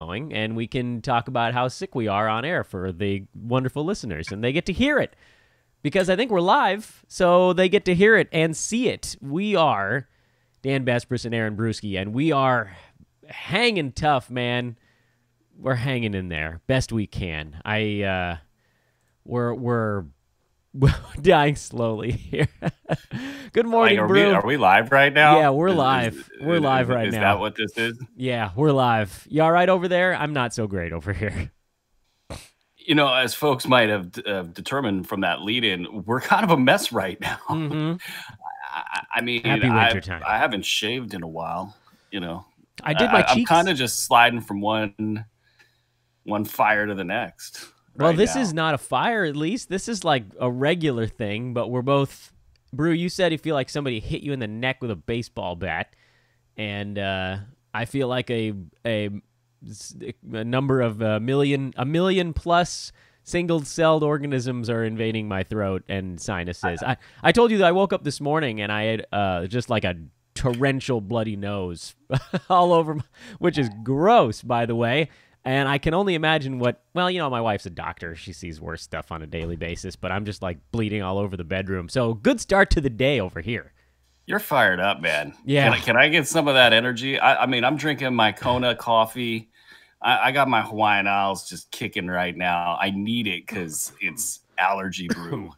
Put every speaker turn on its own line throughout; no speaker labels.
going, and we can talk about how sick we are on air for the wonderful listeners, and they get to hear it because I think we're live, so they get to hear it and see it. We are Dan Besbris and Aaron Bruski, and we are hanging tough, man. We're hanging in there best we can. We're dying slowly here. Good morning, Brew.
Are we live right now?
Yeah, we're live. We're live right now.
Is that what this is?
Yeah, we're live. You all right over there? I'm not so great over here.
You know, as folks might have determined from that lead-in, we're kind of a mess right now.
Mm-hmm.
I mean,
Happy winter time.
I haven't shaved in a while. You know,
I did my cheeks.
I'm kind of just sliding from one fire to the next.
Well, this is not a fire, at least. This is like a regular thing, but we're both... Brew, you said you feel like somebody hit you in the neck with a baseball bat, and I feel like a number of a million plus single-celled organisms are invading my throat and sinuses. I told you that I woke up this morning, and I had just like a torrential bloody nose all over, which is gross, by the way. And I can only imagine what, well, you know, my wife's a doctor. She sees worse stuff on a daily basis, but I'm just like bleeding all over the bedroom. So good start to the day over here.
You're fired up, man.
Yeah.
Can I get some of that energy? I mean, I'm drinking my Kona coffee. I got my Hawaiian Isles just kicking right now. I need it because it's allergy brew.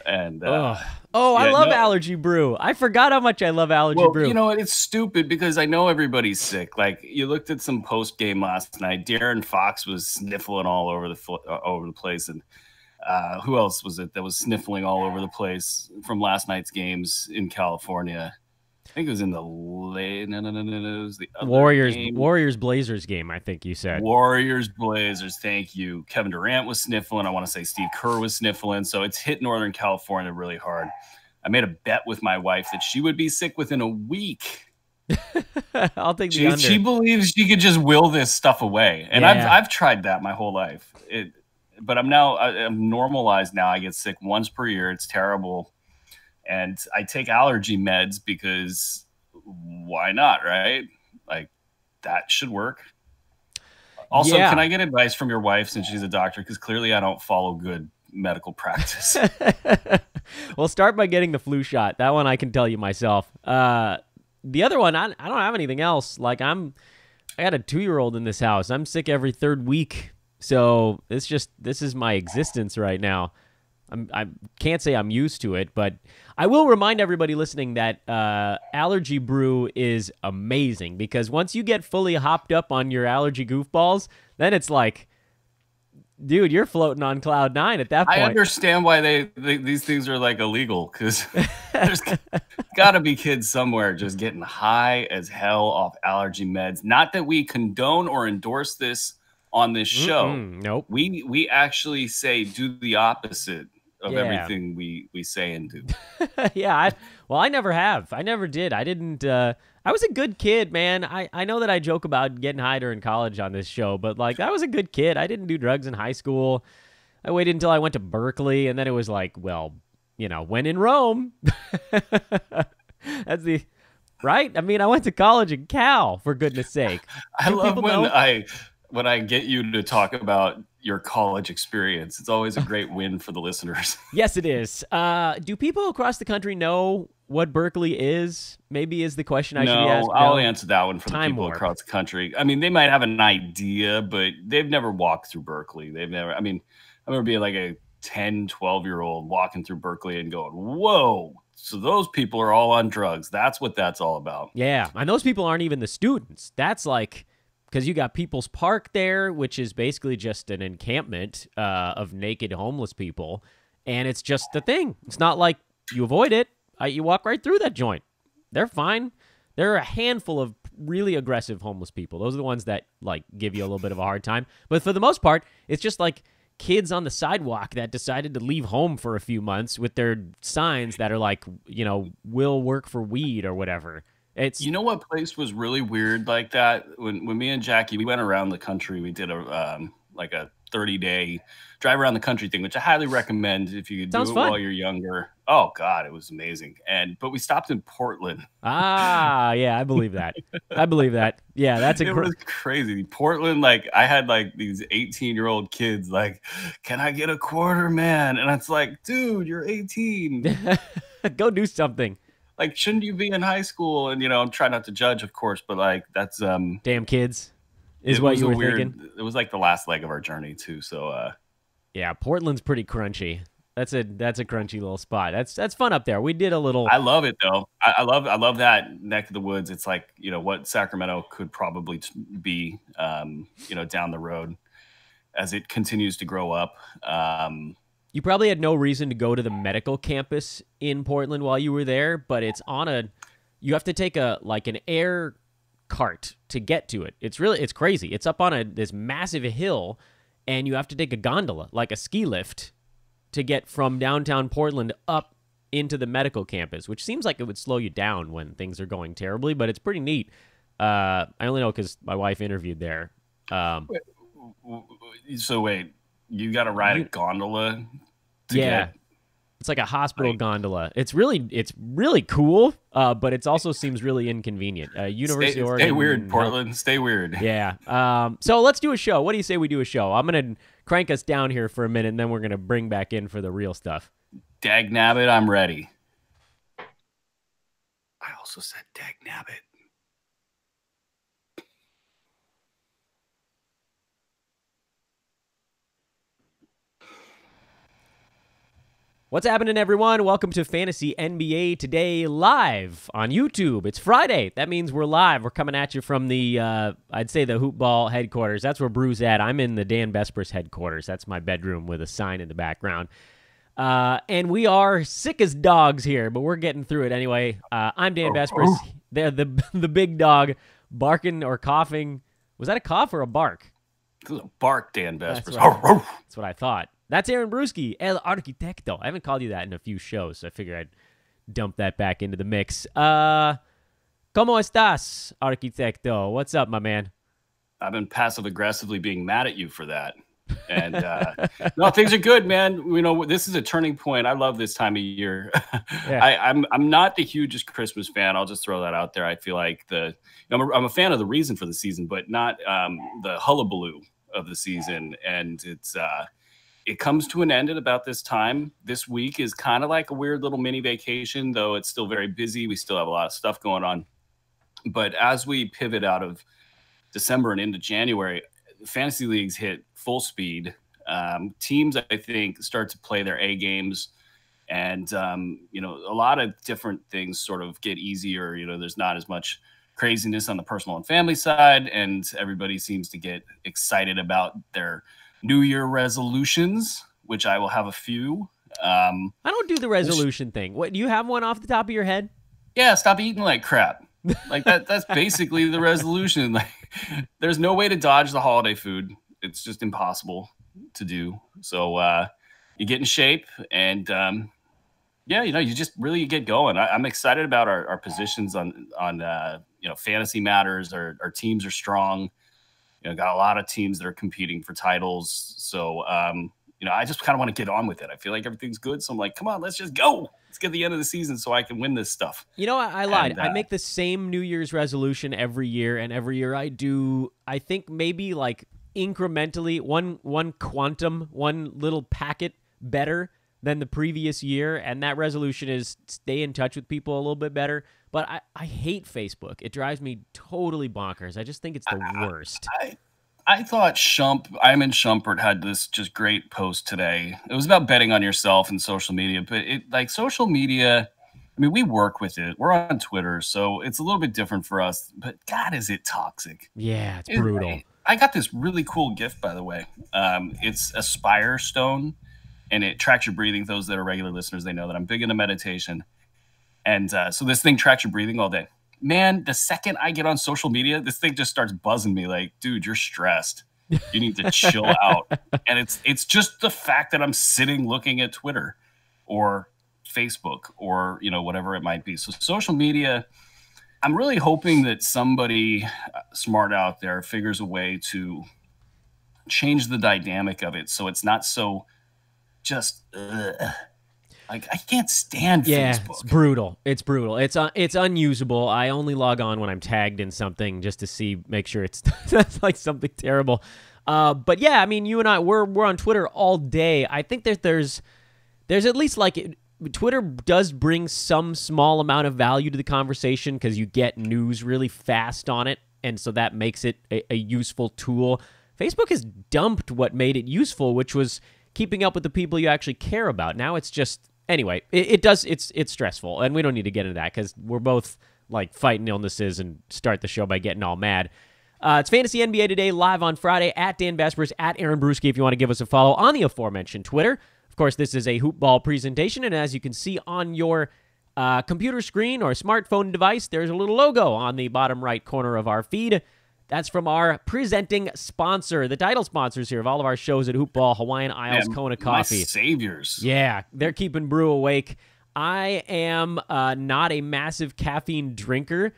And
I love allergy brew. I forgot how much I love allergy brew.
You know, it's stupid because I know everybody's sick. Like, you looked at some post game last night. Darren Fox was sniffling all over the place, and who else was it that was sniffling all over the place from last night's games in California? I think it was in the late. No. It was the other game.
Warriors Blazers game. I think you said
Warriors Blazers. Thank you. Kevin Durant was sniffling. I want to say Steve Kerr was sniffling. So it's hit Northern California really hard. I made a bet with my wife that she would be sick within a week.
I'll take the under.
She believes she could just will this stuff away, and
yeah.
I've tried that my whole life. But I'm normalized now. I get sick once per year. It's terrible. And I take allergy meds because why not, right? Like, that should work. Also, Can I get advice from your wife since she's a doctor? Because clearly I don't follow good medical practice.
Well, start by getting the flu shot. That one I can tell you myself. The other one, I don't have anything else. Like, I got a 2-year-old in this house. I'm sick every third week. So this is my existence right now. I can't say I'm used to it, but I will remind everybody listening that allergy brew is amazing because once you get fully hopped up on your allergy goofballs, then it's like, dude, you're floating on cloud 9 at that point.
I understand why these things are like illegal because there's got to be kids somewhere just getting high as hell off allergy meds. Not that we condone or endorse this on this show.
Nope.
We actually say do the opposite of everything we say and do.
Yeah. I never have. I never did. I didn't. I was a good kid, man. I know that I joke about getting high during college on this show, but like I was a good kid. I didn't do drugs in high school. I waited until I went to Berkeley, and then it was like, well, you know, when in Rome. That's the right. I mean, I went to college in Cal, for goodness sake.
I love when I get you to talk about your college experience. It's always a great win for the listeners.
Yes, it is. Do people across the country know what Berkeley is? Maybe is the question I should be asking.
I'll answer that one for the people across the country. I mean, they might have an idea, but they've never walked through Berkeley. I remember being like a 10, 12-year-old walking through Berkeley and going, whoa, so those people are all on drugs. That's what that's all about.
Yeah, and those people aren't even the students. That's like... because you got People's Park there, which is basically just an encampment of naked homeless people, and it's just the thing. It's not like you avoid it. You walk right through that joint. They're fine. There are a handful of really aggressive homeless people. Those are the ones that like give you a little bit of a hard time. But for the most part, it's just like kids on the sidewalk that decided to leave home for a few months with their signs that are like, you know, will work for weed or whatever.
You know what place was really weird like that? When me and Jackie, we went around the country. We did a 30-day drive around the country thing, which I highly recommend if you could do it while you're younger. Oh God, it was amazing. But we stopped in Portland.
Ah, yeah, I believe that. I believe that. Yeah, that's
It was crazy. Portland, like I had like these 18-year-old kids like, can I get a quarter, man? And it's like, dude, you're 18.
Go do something.
Like, shouldn't you be in high school? And I'm trying not to judge, of course, but like that's
Damn kids is
it
what
was
you
a
were
weird
thinking.
it was like the last leg of our journey too. So
Yeah, Portland's pretty crunchy. That's a crunchy little spot. That's fun up there. We did a little.
I love it though. I love that neck of the woods. It's like, what Sacramento could probably be, down the road as it continues to grow up.
You probably had no reason to go to the medical campus in Portland while you were there, but it's on a. You have to take an air cart to get to it. It's crazy. It's up on this massive hill, and you have to take a gondola, like a ski lift, to get from downtown Portland up into the medical campus, which seems like it would slow you down when things are going terribly, but it's pretty neat. I only know because my wife interviewed there.
So wait, you got to ride a gondola?
It's like a hospital gondola. It's really cool, but it also seems really inconvenient. University of Oregon.
Stay weird, Portland. Stay weird.
Yeah. So let's do a show. What do you say we do a show? I'm going to crank us down here for a minute, and then we're going to bring back in for the real stuff.
Dag nabbit, I'm ready. I also said dag nabbit.
What's happening, everyone? Welcome to Fantasy NBA Today live on YouTube. It's Friday. That means we're live. We're coming at you from the, I'd say the Hoop Ball headquarters. That's where Brew's at. I'm in the Dan Besbris headquarters. That's my bedroom with a sign in the background. And we are sick as dogs here, but we're getting through it anyway. I'm Dan Besbris. They're the big dog barking or coughing. Was that a cough or a bark?
It was a bark, Dan Besbris.
That's what I thought. That's Aaron Bruski, El Arquitecto. I haven't called you that in a few shows, so I figured I'd dump that back into the mix. ¿Cómo estás, Arquitecto? What's up, my man?
I've been passive-aggressively being mad at you for that. And no, things are good, man. This is a turning point. I love this time of year. Yeah. I'm not the hugest Christmas fan. I'll just throw that out there. I feel like I'm a fan of the reason for the season, but not the hullabaloo of the season. And it comes to an end at about this time. This week is kind of like a weird little mini vacation, though it's still very busy. We still have a lot of stuff going on. But as we pivot out of December and into January, fantasy leagues hit full speed. Teams, I think, start to play their A games. And, a lot of different things sort of get easier. There's not as much craziness on the personal and family side. And everybody seems to get excited about their New Year resolutions, which I will have a few.
I don't do the resolution thing. What, do you have one off the top of your head?
Yeah, stop eating like crap. Like that's basically the resolution. Like, there's no way to dodge the holiday food. It's just impossible to do. So you get in shape, and you just really get going. I'm excited about our positions on fantasy matters. Our teams are strong. Got a lot of teams that are competing for titles. So, I just kind of want to get on with it. I feel like everything's good. So I'm like, come on, let's just go. Let's get to the end of the season so I can win this stuff.
I lied. I make the same New Year's resolution every year. And every year I do, I think maybe like incrementally one quantum, one little packet better than the previous year. And that resolution is stay in touch with people a little bit better. But I hate Facebook. It drives me totally bonkers. I just think it's the worst.
I thought Iman Shumpert had this just great post today. It was about betting on yourself and social media. But social media, I mean, we work with it. We're on Twitter, so it's a little bit different for us. But God, is it toxic.
Yeah, it's brutal.
I got this really cool gift, by the way. It's a Spire Stone, and it tracks your breathing. Those that are regular listeners, they know that I'm big into meditation. And so this thing tracks your breathing all day. Man, the second I get on social media, this thing just starts buzzing me like, dude, you're stressed. You need to chill out. And it's just the fact that I'm sitting looking at Twitter or Facebook or, whatever it might be. So social media, I'm really hoping that somebody smart out there figures a way to change the dynamic of it so it's not so just Like, I can't stand
Yeah, it's
Facebook.
brutal. It's brutal. It's unusable. I only log on when I'm tagged in something just to see, make sure it's that's like something terrible. But yeah, I mean, you and I we're on Twitter all day. I think that there's at least like Twitter does bring some small amount of value to the conversation because you get news really fast on it, and so that makes it a useful tool. Facebook has dumped what made it useful, which was keeping up with the people you actually care about. Now it's just anyway. It's stressful, and we don't need to get into that because we're both like fighting illnesses and start the show by getting all mad. It's Fantasy NBA Today live on Friday at Dan Besbris, at Aaron Bruski if you want to give us a follow on the aforementioned Twitter. Of course, this is a hoop ball presentation, and as you can see on your computer screen or smartphone device, there's a little logo on the bottom right corner of our feed. That's from our presenting sponsor, the title sponsors here of all of our shows at Hoop Ball, Hawaiian Isles, Kona Coffee.
My saviors.
Yeah, they're keeping Brew awake. I am not a massive caffeine drinker,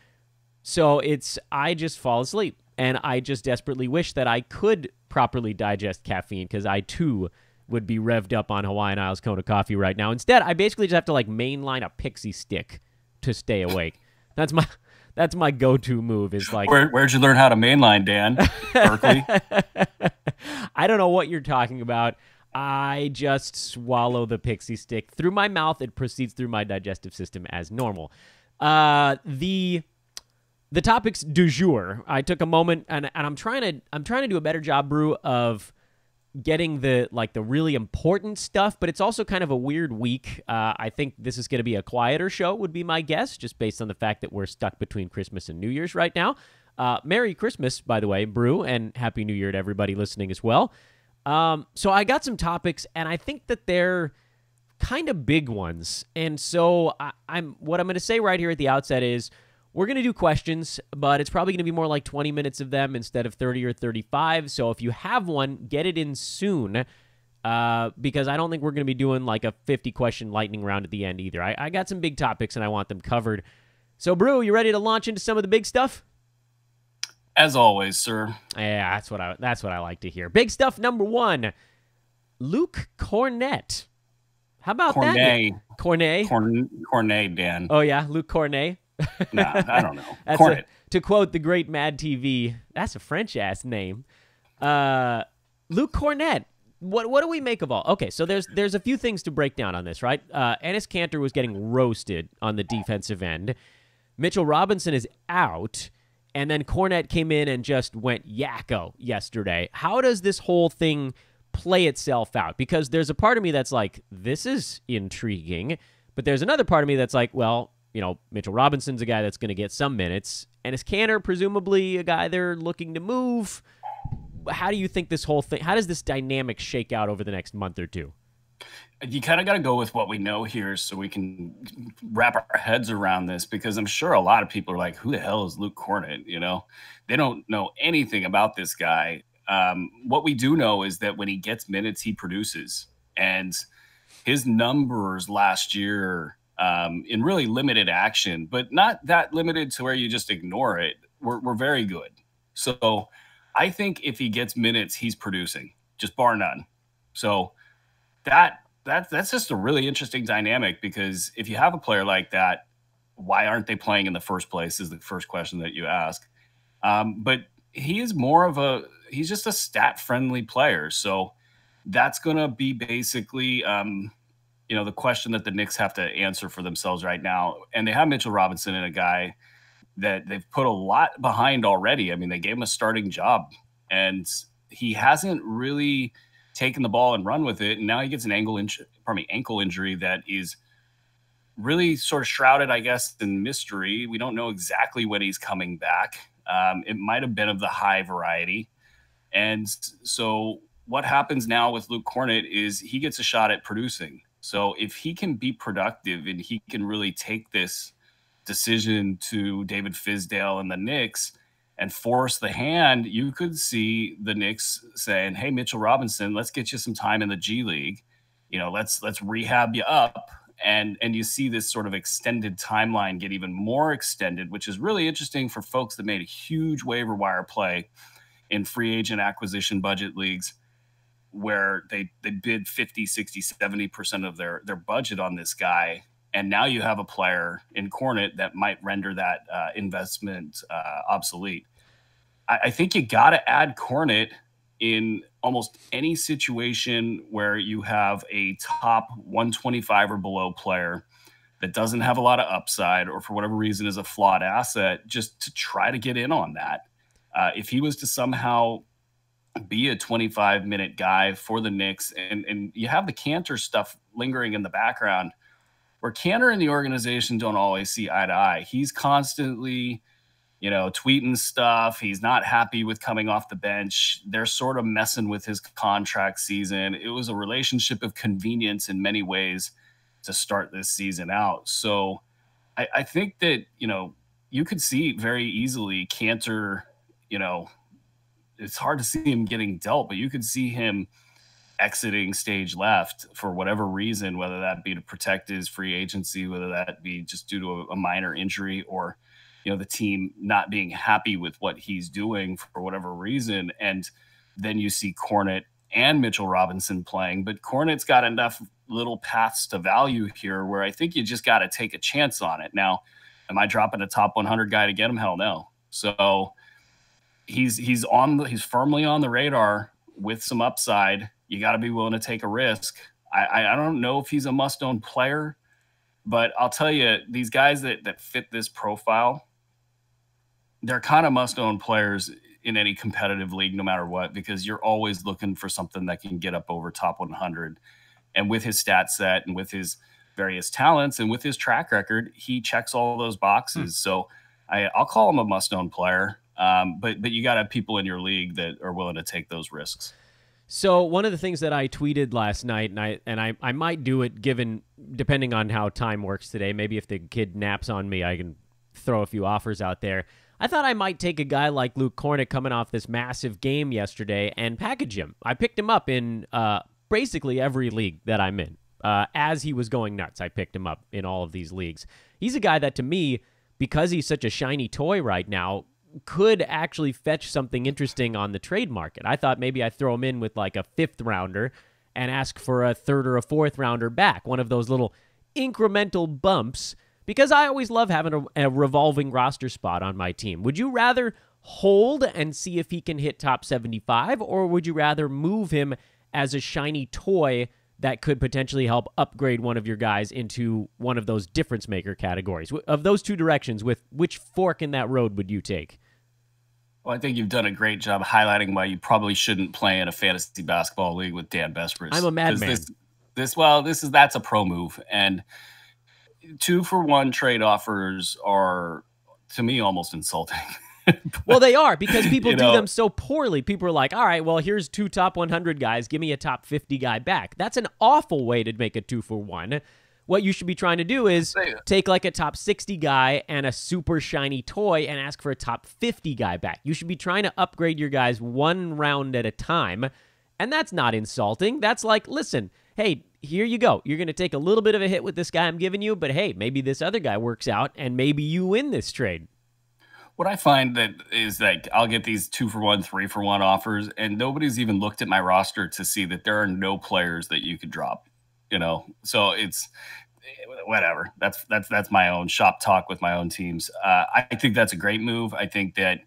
so I just fall asleep. And I just desperately wish that I could properly digest caffeine because I, too, would be revved up on Hawaiian Isles Kona Coffee right now. Instead, I basically just have to, like, mainline a pixie stick to stay awake. That's my go-to move is, like...
Where'd you learn how to mainline, Dan? Berkeley?
I don't know what you're talking about. I just swallow the pixie stick through my mouth. It proceeds through my digestive system as normal. The topics du jour. I took a moment, and I'm trying to do a better job, Brew, of getting the really important stuff, but it's also kind of a weird week. I think this is going to be a quieter show, would be my guess, just based on the fact that we're stuck between Christmas and New Year's right now. Merry Christmas, by the way, Brew, and Happy New Year to everybody listening as well. So I got some topics, and I think that they're kind of big ones. And so what I'm going to say right here at the outset is, we're going to do questions, but it's probably going to be more like 20 minutes of them instead of 30 or 35. So if you have one, get it in soon because I don't think we're going to be doing like a 50-question lightning round at the end either. I got some big topics, and I want them covered. So, Brew, you ready to launch into some of the big stuff?
As always, sir.
Yeah, that's what I like to hear. Big stuff number one, Luke Cornett. How about that? Cornett,
Dan.
Oh, yeah, Luke Cornett.
Nah, I don't know.
To quote the great Mad TV, that's a French-ass name. Luke Cornett. What do we make of all? Okay, so there's a few things to break down on this, right? Enes Kanter was getting roasted on the defensive end. Mitchell Robinson is out, and then Cornett came in and just went yakko yesterday. How does this whole thing play itself out? Because there's a part of me that's like, this is intriguing, but there's another part of me that's like, well, you know, Mitchell Robinson's a guy that's going to get some minutes, and is Kanter presumably a guy they're looking to move? How do you think this whole thing, how does this dynamic shake out over the next month or two?
You kind of got to go with what we know here so we can wrap our heads around this, because I'm sure a lot of people are like, who the hell is Luke Cornett? You know, they don't know anything about this guy. What we do know is that when he gets minutes, he produces, and his numbers last year in really limited action, but not that limited to where you just ignore it, we're very good. So I think if he gets minutes, he's producing, just bar none. So that's just a really interesting dynamic, because if you have a player like that, why aren't they playing in the first place is the first question that you ask. But he is he's just a stat-friendly player. So that's going to be basically the question that the Knicks have to answer for themselves right now. And they have Mitchell Robinson and a guy that they've put a lot behind already. I mean, they gave him a starting job, and he hasn't really taken the ball and run with it. And now he gets an ankle injury that is really sort of shrouded, I guess, in mystery. We don't know exactly when he's coming back. It might have been of the high variety. And so what happens now with Luke Cornett is he gets a shot at producing. So if he can be productive and he can really take this decision to David Fizdale and the Knicks and force the hand, you could see the Knicks saying, hey, Mitchell Robinson, let's get you some time in the G League. You know, let's rehab you up. And you see this sort of extended timeline get even more extended, which is really interesting for folks that made a huge waiver wire play in free agent acquisition budget leagues. where they bid 50, 60, 70% of their budget on this guy. And now you have a player in Cornett that might render that investment obsolete. I think you got to add Cornett in almost any situation where you have a top 125 or below player that doesn't have a lot of upside or for whatever reason is a flawed asset, just to try to get in on that. If he was to somehow be a 25-minute guy for the Knicks, and you have the Cantor stuff lingering in the background, where Cantor and the organization don't always see eye to eye. He's constantly, tweeting stuff. He's not happy with coming off the bench. They're sort of messing with his contract season. It was a relationship of convenience in many ways to start this season out. So I think that, you could see very easily Cantor, it's hard to see him getting dealt, but you could see him exiting stage left for whatever reason, whether that be to protect his free agency, whether that be just due to a minor injury or, the team not being happy with what he's doing for whatever reason. And then you see Cornett and Mitchell Robinson playing, but Cornett's got enough little paths to value here where I think you just got to take a chance on it. Now, am I dropping a top 100 guy to get him? Hell no. So he's firmly on the radar with some upside. You got to be willing to take a risk. I don't know if he's a must-own player, but I'll tell you, these guys that fit this profile, they're kind of must-own players in any competitive league, no matter what, because you're always looking for something that can get up over top 100. And with his stat set and with his various talents and with his track record, he checks all those boxes. So I'll call him a must-own player. But you got to have people in your league that are willing to take those risks.
So one of the things that I tweeted last night, and I might do it depending on how time works today. Maybe if the kid naps on me, I can throw a few offers out there. I thought I might take a guy like Luke Cornett coming off this massive game yesterday and package him. I picked him up in basically every league that I'm in. As he was going nuts, I picked him up in all of these leagues. He's a guy that, to me, because he's such a shiny toy right now, could actually fetch something interesting on the trade market. I thought maybe I'd throw him in with like a 5th rounder and ask for a 3rd or a 4th rounder back, one of those little incremental bumps, because I always love having a revolving roster spot on my team. Would you rather hold and see if he can hit top 75, or would you rather move him as a shiny toy that could potentially help upgrade one of your guys into one of those difference maker categories? Of those two directions, with which fork in that road would you take?
Well, I think you've done a great job highlighting why you probably shouldn't play in a fantasy basketball league with Dan Besbris.
I'm a madman.
That's a pro move. And 2-for-1 trade offers are, to me, almost insulting.
Well, they are, because people do them so poorly. People are like, all right, well, here's 2 top 100 guys. Give me a top 50 guy back. That's an awful way to make a 2-for-1. What you should be trying to do is take like a top 60 guy and a super shiny toy and ask for a top 50 guy back. You should be trying to upgrade your guys one round at a time. And that's not insulting. That's like, listen, hey, here you go. You're going to take a little bit of a hit with this guy I'm giving you, but hey, maybe this other guy works out and maybe you win this trade.
What I find that is that I'll get these 2-for-1, 3-for-1 offers, and nobody's even looked at my roster to see that there are no players that you could drop, So it's whatever. That's my own shop talk with my own teams. I think that's a great move. I think that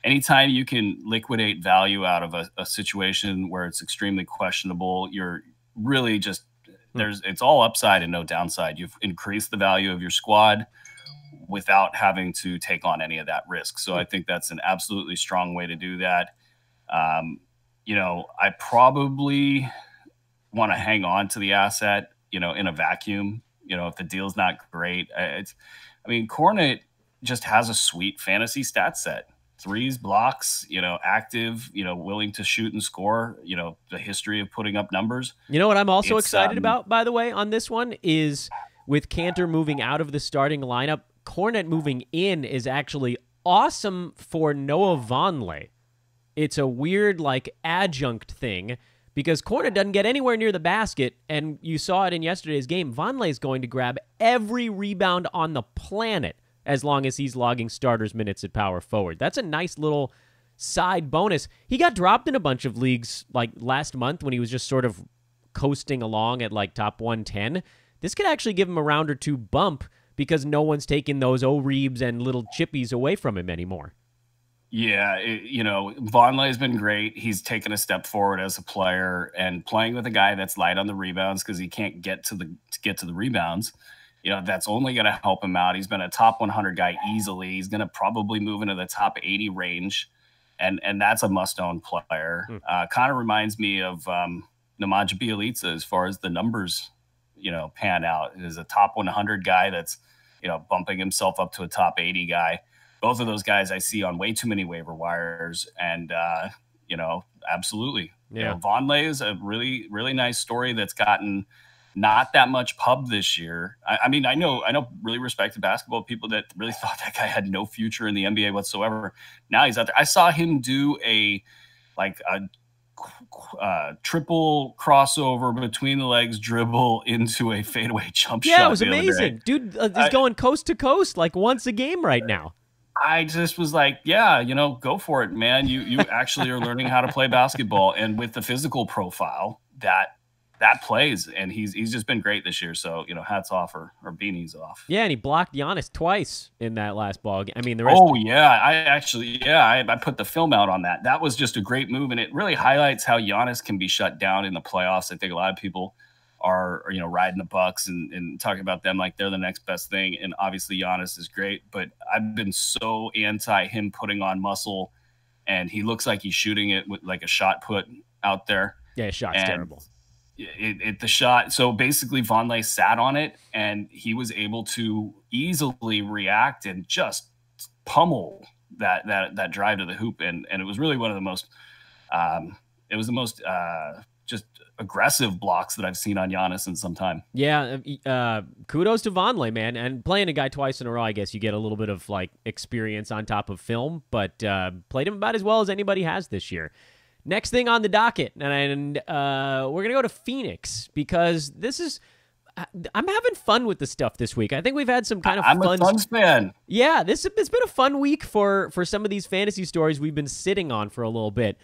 anytime you can liquidate value out of a situation where it's extremely questionable, you're really just it's all upside and no downside. You've increased the value of your squad without having to take on any of that risk. So I think that's an absolutely strong way to do that. I probably want to hang on to the asset, in a vacuum, if the deal's not great. Cornett just has a sweet fantasy stat set. Threes, blocks, active, willing to shoot and score, the history of putting up numbers.
You know what I'm also excited about, by the way, on this one is with Cantor moving out of the starting lineup, Cornett moving in is actually awesome for Noah Vonleh. It's a weird, adjunct thing because Cornett doesn't get anywhere near the basket, and you saw it in yesterday's game. Vonleh is going to grab every rebound on the planet as long as he's logging starters minutes at power forward. That's a nice little side bonus, he got dropped in a bunch of leagues like last month when he was just sort of coasting along at like top 110. This could actually give him a round or two bump because no one's taking those O-Reebs and little chippies away from him anymore.
Yeah, Vonleh has been great. He's taken a step forward as a player, and playing with a guy that's light on the rebounds because he can't get to the rebounds. That's only going to help him out. He's been a top 100 guy easily. He's going to probably move into the top 80 range, and that's a must-own player. Kind of reminds me of Nemanja Bjelica as far as the numbers, pan out. Is a top 100 guy that's, bumping himself up to a top 80 guy. Both of those guys I see on way too many waiver wires, and absolutely.
Yeah.
Vonleh is a really, really nice story that's gotten not that much pub this year. I mean, I know really respected basketball people that really thought that guy had no future in the NBA whatsoever. Now he's out there. I saw him do a triple crossover between the legs dribble into a fadeaway jump shot.
Yeah, it was amazing. Dude is going coast to coast like once a game right now.
I just was like, yeah, go for it, man. You actually are learning how to play basketball, and with the physical profile that plays, and he's just been great this year. So, hats off or beanies off.
Yeah, and he blocked Giannis twice in that last ball. I mean, the rest.
Oh yeah, I put the film out on that. That was just a great move, and it really highlights how Giannis can be shut down in the playoffs. I think a lot of people are riding the Bucks and talking about them like they're the next best thing. And obviously Giannis is great, but I've been so anti him putting on muscle, and he looks like he's shooting it with like a shot put out there.
Yeah, shot's terrible.
The shot. So basically Vonleh sat on it, and he was able to easily react and just pummel that drive to the hoop. And it was really one of the most, just aggressive blocks that I've seen on Giannis in some time.
Yeah, kudos to Vonleh, man. And playing a guy twice in a row, I guess you get a little bit of like experience on top of film, but played him about as well as anybody has this year. Next thing on the docket, and we're going to go to Phoenix because this is I'm having fun with the stuff this week. I think we've had some kind of
I'm
fun.
a Suns fan.
Yeah, it's been a fun week for some of these fantasy stories we've been sitting on for a little bit.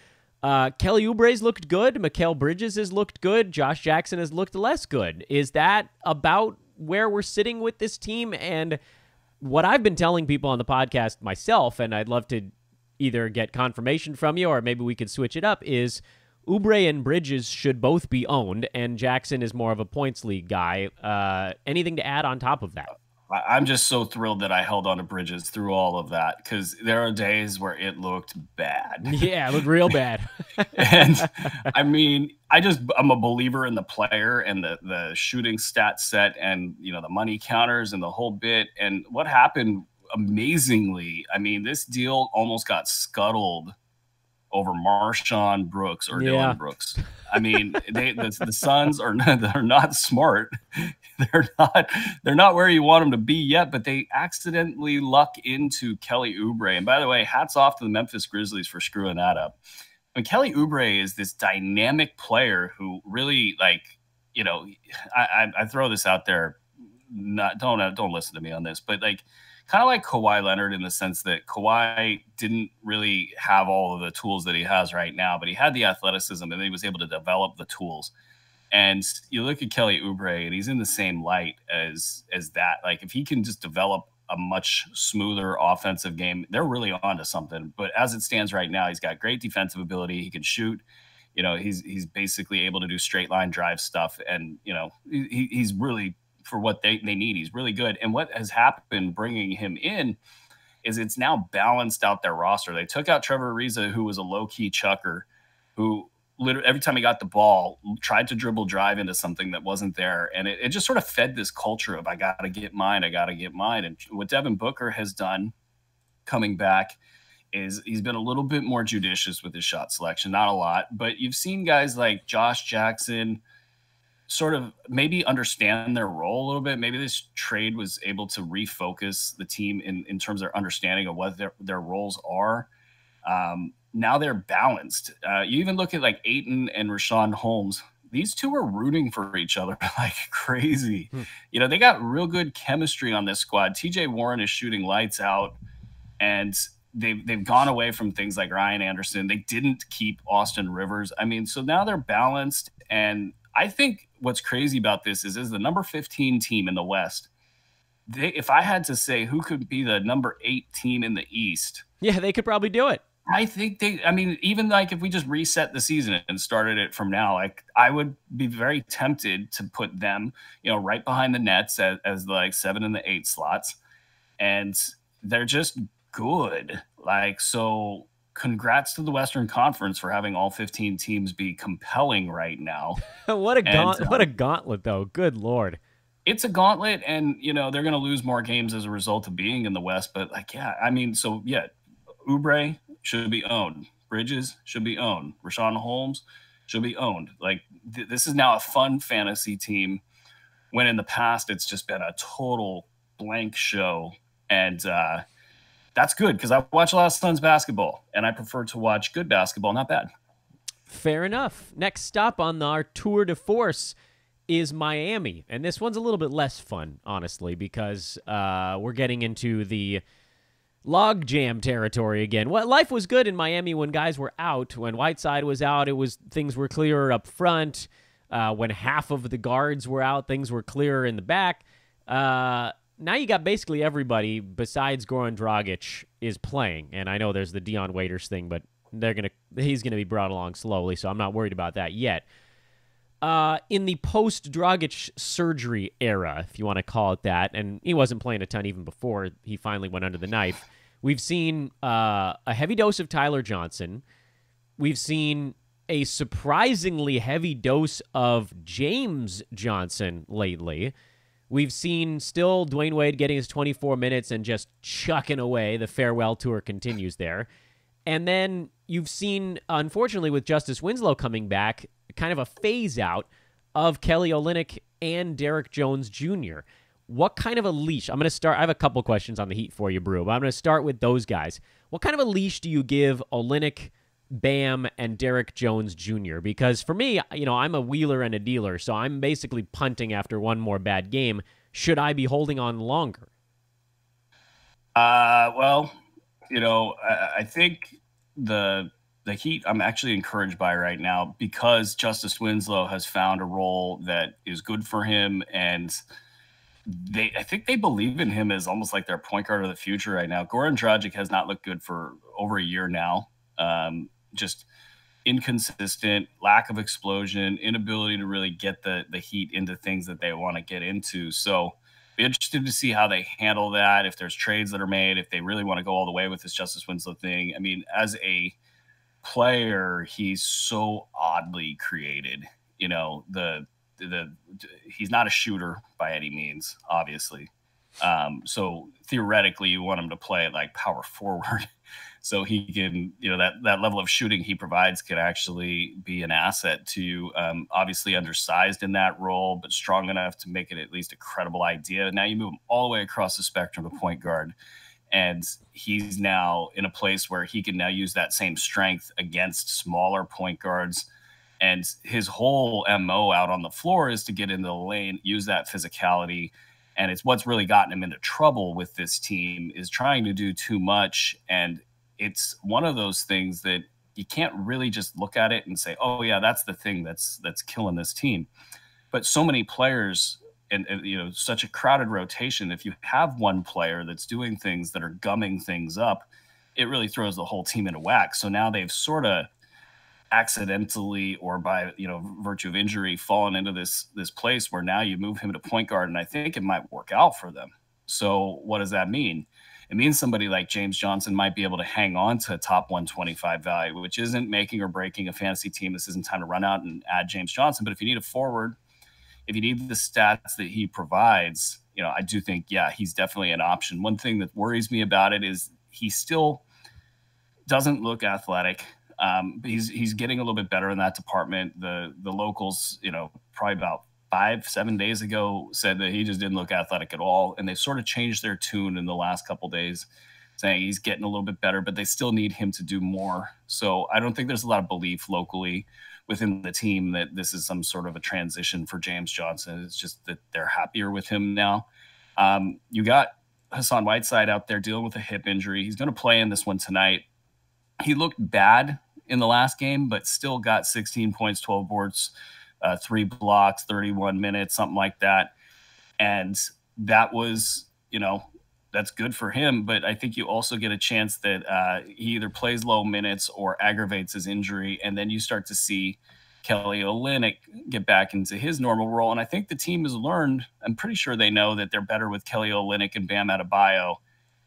Kelly Oubre's looked good. Mikal Bridges has looked good. Josh Jackson has looked less good. Is that about where we're sitting with this team? And what I've been telling people on the podcast myself, and I'd love to either get confirmation from you or maybe we could switch it up, is Oubre and Bridges should both be owned, and Jackson is more of a points league guy. Anything to add on top of that?
I'm just so thrilled that I held on to Bridges through all of that, because there are days where it looked bad.
Yeah, it looked real bad.
And I mean, I'm a believer in the player and the shooting stat set and, the money counters and the whole bit. And what happened amazingly, I mean, this deal almost got scuttled over Marshawn Brooks or Dylan Brooks. I mean, the Suns they're not smart. They're not where you want them to be yet, but they accidentally luck into Kelly Oubre. And by the way, hats off to the Memphis Grizzlies for screwing that up. I mean, Kelly Oubre is this dynamic player who really, like, I throw this out there. Don't listen to me on this, but like, kind of like Kawhi Leonard in the sense that Kawhi didn't really have all of the tools that he has right now, but he had the athleticism and he was able to develop the tools. And you look at Kelly Oubre and he's in the same light as that. Like, if he can just develop a much smoother offensive game, they're really onto something. But as it stands right now, he's got great defensive ability. He can shoot. He's basically able to do straight line drive stuff. And, he's really, for what they need, he's really good. And what has happened bringing him in is it's now balanced out their roster. They took out Trevor Ariza, who was a low-key chucker, who literally every time he got the ball tried to dribble drive into something that wasn't there. And it just sort of fed this culture of I got to get mine. And what Devin Booker has done coming back is he's been a little bit more judicious with his shot selection. Not a lot, but you've seen guys like Josh Jackson sort of maybe understand their role a little bit. Maybe this trade was able to refocus the team in terms of their understanding of what their roles are. Now they're balanced. You even look at like Ayton and Rashawn Holmes. These two are rooting for each other like crazy. They got real good chemistry on this squad. TJ Warren is shooting lights out. And they've gone away from things like Ryan Anderson. They didn't keep Austin Rivers. I mean, so now they're balanced. And I think what's crazy about this is the number 15 team in the West. If I had to say who could be the number 8 team in the East,
yeah, they could probably do it.
I think I mean, even like if we just reset the season and started it from now, like I would be very tempted to put them, right behind the Nets as the like 7 and the 8 slots. And they're just good. Like, so congrats to the Western Conference for having all 15 teams be compelling right now.
What a gauntlet, though. Good Lord.
It's a gauntlet, and, they're going to lose more games as a result of being in the West. But, like, yeah, I mean, so, yeah, Oubre should be owned. Bridges should be owned. Rashawn Holmes should be owned. Like, this is now a fun fantasy team when in the past it's just been a total blank show. And that's good because I watch a lot of Suns basketball, and I prefer to watch good basketball, not bad.
Fair enough. Next stop on our tour de force is Miami. And this one's a little bit less fun, honestly, because we're getting into the logjam territory again. Well, life was good in Miami when guys were out. When Whiteside was out, things were clearer up front. When half of the guards were out, things were clearer in the back. Now you got basically everybody besides Goran Dragic is playing. And I know there's the Dion Waiters thing, but he's gonna be brought along slowly, so I'm not worried about that yet. In the post-Dragic surgery era, if you want to call it that, and he wasn't playing a ton even before he finally went under the knife, we've seen a heavy dose of Tyler Johnson. We've seen a surprisingly heavy dose of James Johnson lately. We've seen still Dwayne Wade getting his 24 minutes and just chucking away. The farewell tour continues there. And then you've seen, unfortunately, with Justice Winslow coming back, kind of a phase out of Kelly Olynyk and Derek Jones Jr. What kind of a leash? I have a couple questions on the Heat for you, Brew, but I'm going to start with those guys. What kind of a leash do you give Olynyk, Bam, and Derek Jones Jr.? Because for me, I'm a wheeler and a dealer, so I'm basically punting after one more bad game. Should I be holding on longer?
Well, I think the Heat I'm actually encouraged by right now because Justice Winslow has found a role that is good for him, and I think they believe in him as almost like their point guard of the future right now. Goran Dragic has not looked good for over a year now. Just inconsistent, lack of explosion, inability to really get the Heat into things that they want to get into. So be interested to see how they handle that, if there's trades that are made, if they really want to go all the way with this Justice Winslow thing. I mean, as a player, he's so oddly created. He's not a shooter by any means, obviously. So theoretically, you want him to play like power forward, so he can, that level of shooting he provides can actually be an asset to you. Obviously undersized in that role, but strong enough to make it at least a credible idea. Now you move him all the way across the spectrum of point guard. And he's now in a place where he can now use that same strength against smaller point guards. And his whole MO out on the floor is to get into the lane, use that physicality. And it's what's really gotten him into trouble with this team is trying to do too much. And it's one of those things that you can't really just look at it and say, oh, yeah, that's the thing that's killing this team. But so many players and such a crowded rotation, if you have one player that's doing things that are gumming things up, it really throws the whole team into whack. So now they've sort of accidentally or by virtue of injury fallen into this place where now you move him to point guard, and I think it might work out for them. So what does that mean? It means somebody like James Johnson might be able to hang on to top 125 value, which isn't making or breaking a fantasy team. This isn't time to run out and add James Johnson. But if you need a forward, if you need the stats that he provides, I do think, yeah, he's definitely an option. One thing that worries me about it is he still doesn't look athletic. He's getting a little bit better in that department. The locals, probably about 5-7 days ago said that he just didn't look athletic at all. And they've sort of changed their tune in the last couple of days, saying he's getting a little bit better, but they still need him to do more. So I don't think there's a lot of belief locally within the team that this is some sort of a transition for James Johnson. It's just that they're happier with him now. You got Hassan Whiteside out there dealing with a hip injury. He's going to play in this one tonight. He looked bad in the last game, but still got 16 points, 12 boards, 3 blocks, 31 minutes, something like that. And that was, that's good for him. But I think you also get a chance that he either plays low minutes or aggravates his injury. And then you start to see Kelly Olynyk get back into his normal role. And I think the team has learned, I'm pretty sure they know that they're better with Kelly Olynyk and Bam Adebayo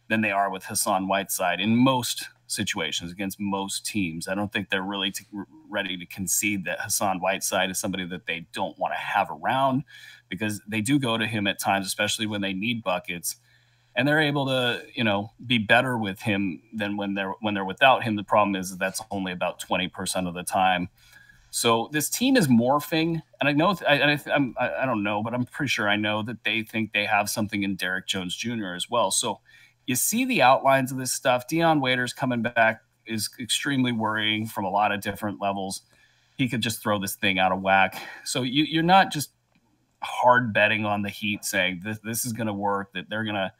than they are with Hassan Whiteside in most situations against most teams. I don't think they're really ready to concede that Hassan Whiteside is somebody that they don't want to have around, because they do go to him at times, especially when they need buckets. And they're able to, be better with him than when they're without him. The problem is that's only about 20% of the time. So this team is morphing, and I know I don't know, but I'm pretty sure I know that they think they have something in Derrick Jones Jr. as well. So you see the outlines of this stuff. Dion Waiters coming back is extremely worrying from a lot of different levels. He could just throw this thing out of whack. So you're not just hard betting on the Heat saying this is going to work, that they're going to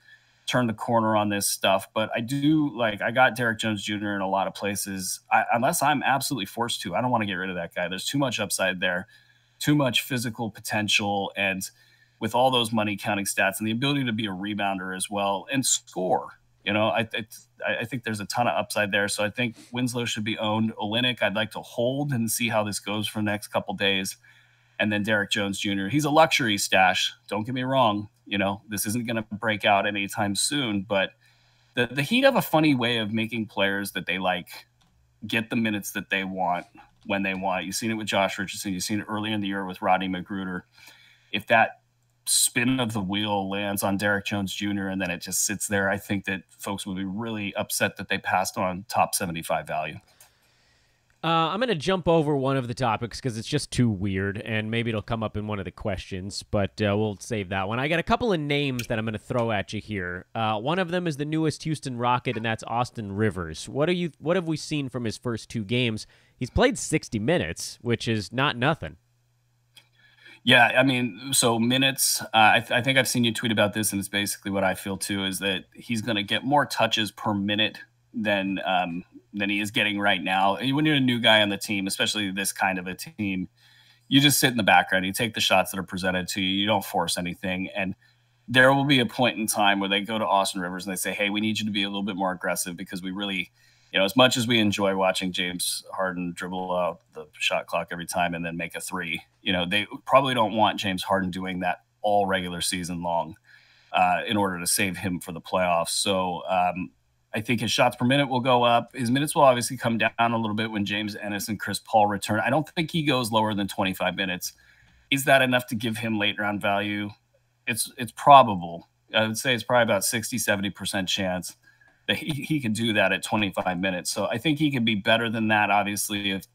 turn the corner on this stuff. But I got Derrick Jones Jr. in a lot of places. Unless I'm absolutely forced to, I don't want to get rid of that guy. There's too much upside there, too much physical potential. And with all those money counting stats and the ability to be a rebounder as well and score, I think there's a ton of upside there. So I think Winslow should be owned. Olynyk, I'd like to hold and see how this goes for the next couple days. And then Derrick Jones Jr., he's a luxury stash. Don't get me wrong. This isn't going to break out anytime soon, but the Heat have a funny way of making players that they like get the minutes that they want when they want. You've seen it with Josh Richardson. You've seen it earlier in the year with Rodney Magruder. If that spin of the wheel lands on Derrick Jones Jr. and then it just sits there, I think that folks would be really upset that they passed on top 75 value.
I'm going to jump over one of the topics because it's just too weird, and maybe it'll come up in one of the questions, but we'll save that one. I got a couple of names that I'm going to throw at you here. One of them is the newest Houston Rocket, and that's Austin Rivers. What have we seen from his first 2 games? He's played 60 minutes, which is not nothing.
Yeah, I mean, so minutes, I think I've seen you tweet about this, and it's basically what I feel too, is that he's going to get more touches per minute than he is getting right now. When you're a new guy on the team, especially this kind of a team, you just sit in the background. You take the shots that are presented to you. You don't force anything. And there will be a point in time where they go to Austin Rivers and they say, hey, we need you to be a little bit more aggressive, because we really, as much as we enjoy watching James Harden dribble out the shot clock every time and then make a 3, they probably don't want James Harden doing that all regular season long in order to save him for the playoffs. So I think his shots per minute will go up. His minutes will obviously come down a little bit when James Ennis and Chris Paul return. I don't think he goes lower than 25 minutes. Is that enough to give him late round value? It's probable. I would say it's probably about 60-70% chance that he can do that at 25 minutes. So I think he can be better than that, obviously, if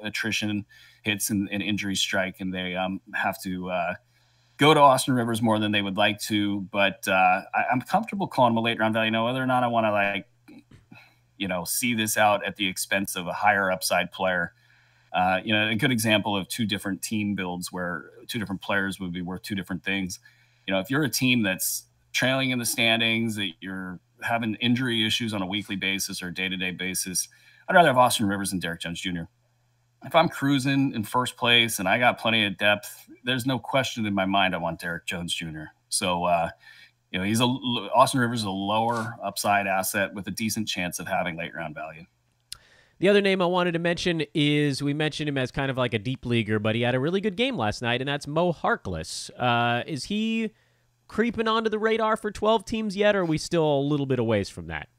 attrition hits and injuries strike and they have to go to Austin Rivers more than they would like to, but I'm comfortable calling him a late round value. Whether or not I want to see this out at the expense of a higher upside player. A good example of 2 different team builds where 2 different players would be worth 2 different things. If you're a team that's trailing in the standings, that you're having injury issues on a weekly basis or day-to-day basis, I'd rather have Austin Rivers than Derrick Jones Jr. If I'm cruising in first place and I got plenty of depth, there's no question in my mind I want Derrick Jones Jr. So, Austin Rivers is a lower upside asset with a decent chance of having late round value.
The other name I wanted to mention is, we mentioned him as kind of like a deep leaguer, but he had a really good game last night, and that's Moe Harkless. Is he creeping onto the radar for 12 teams yet, or are we still a little bit a ways from that?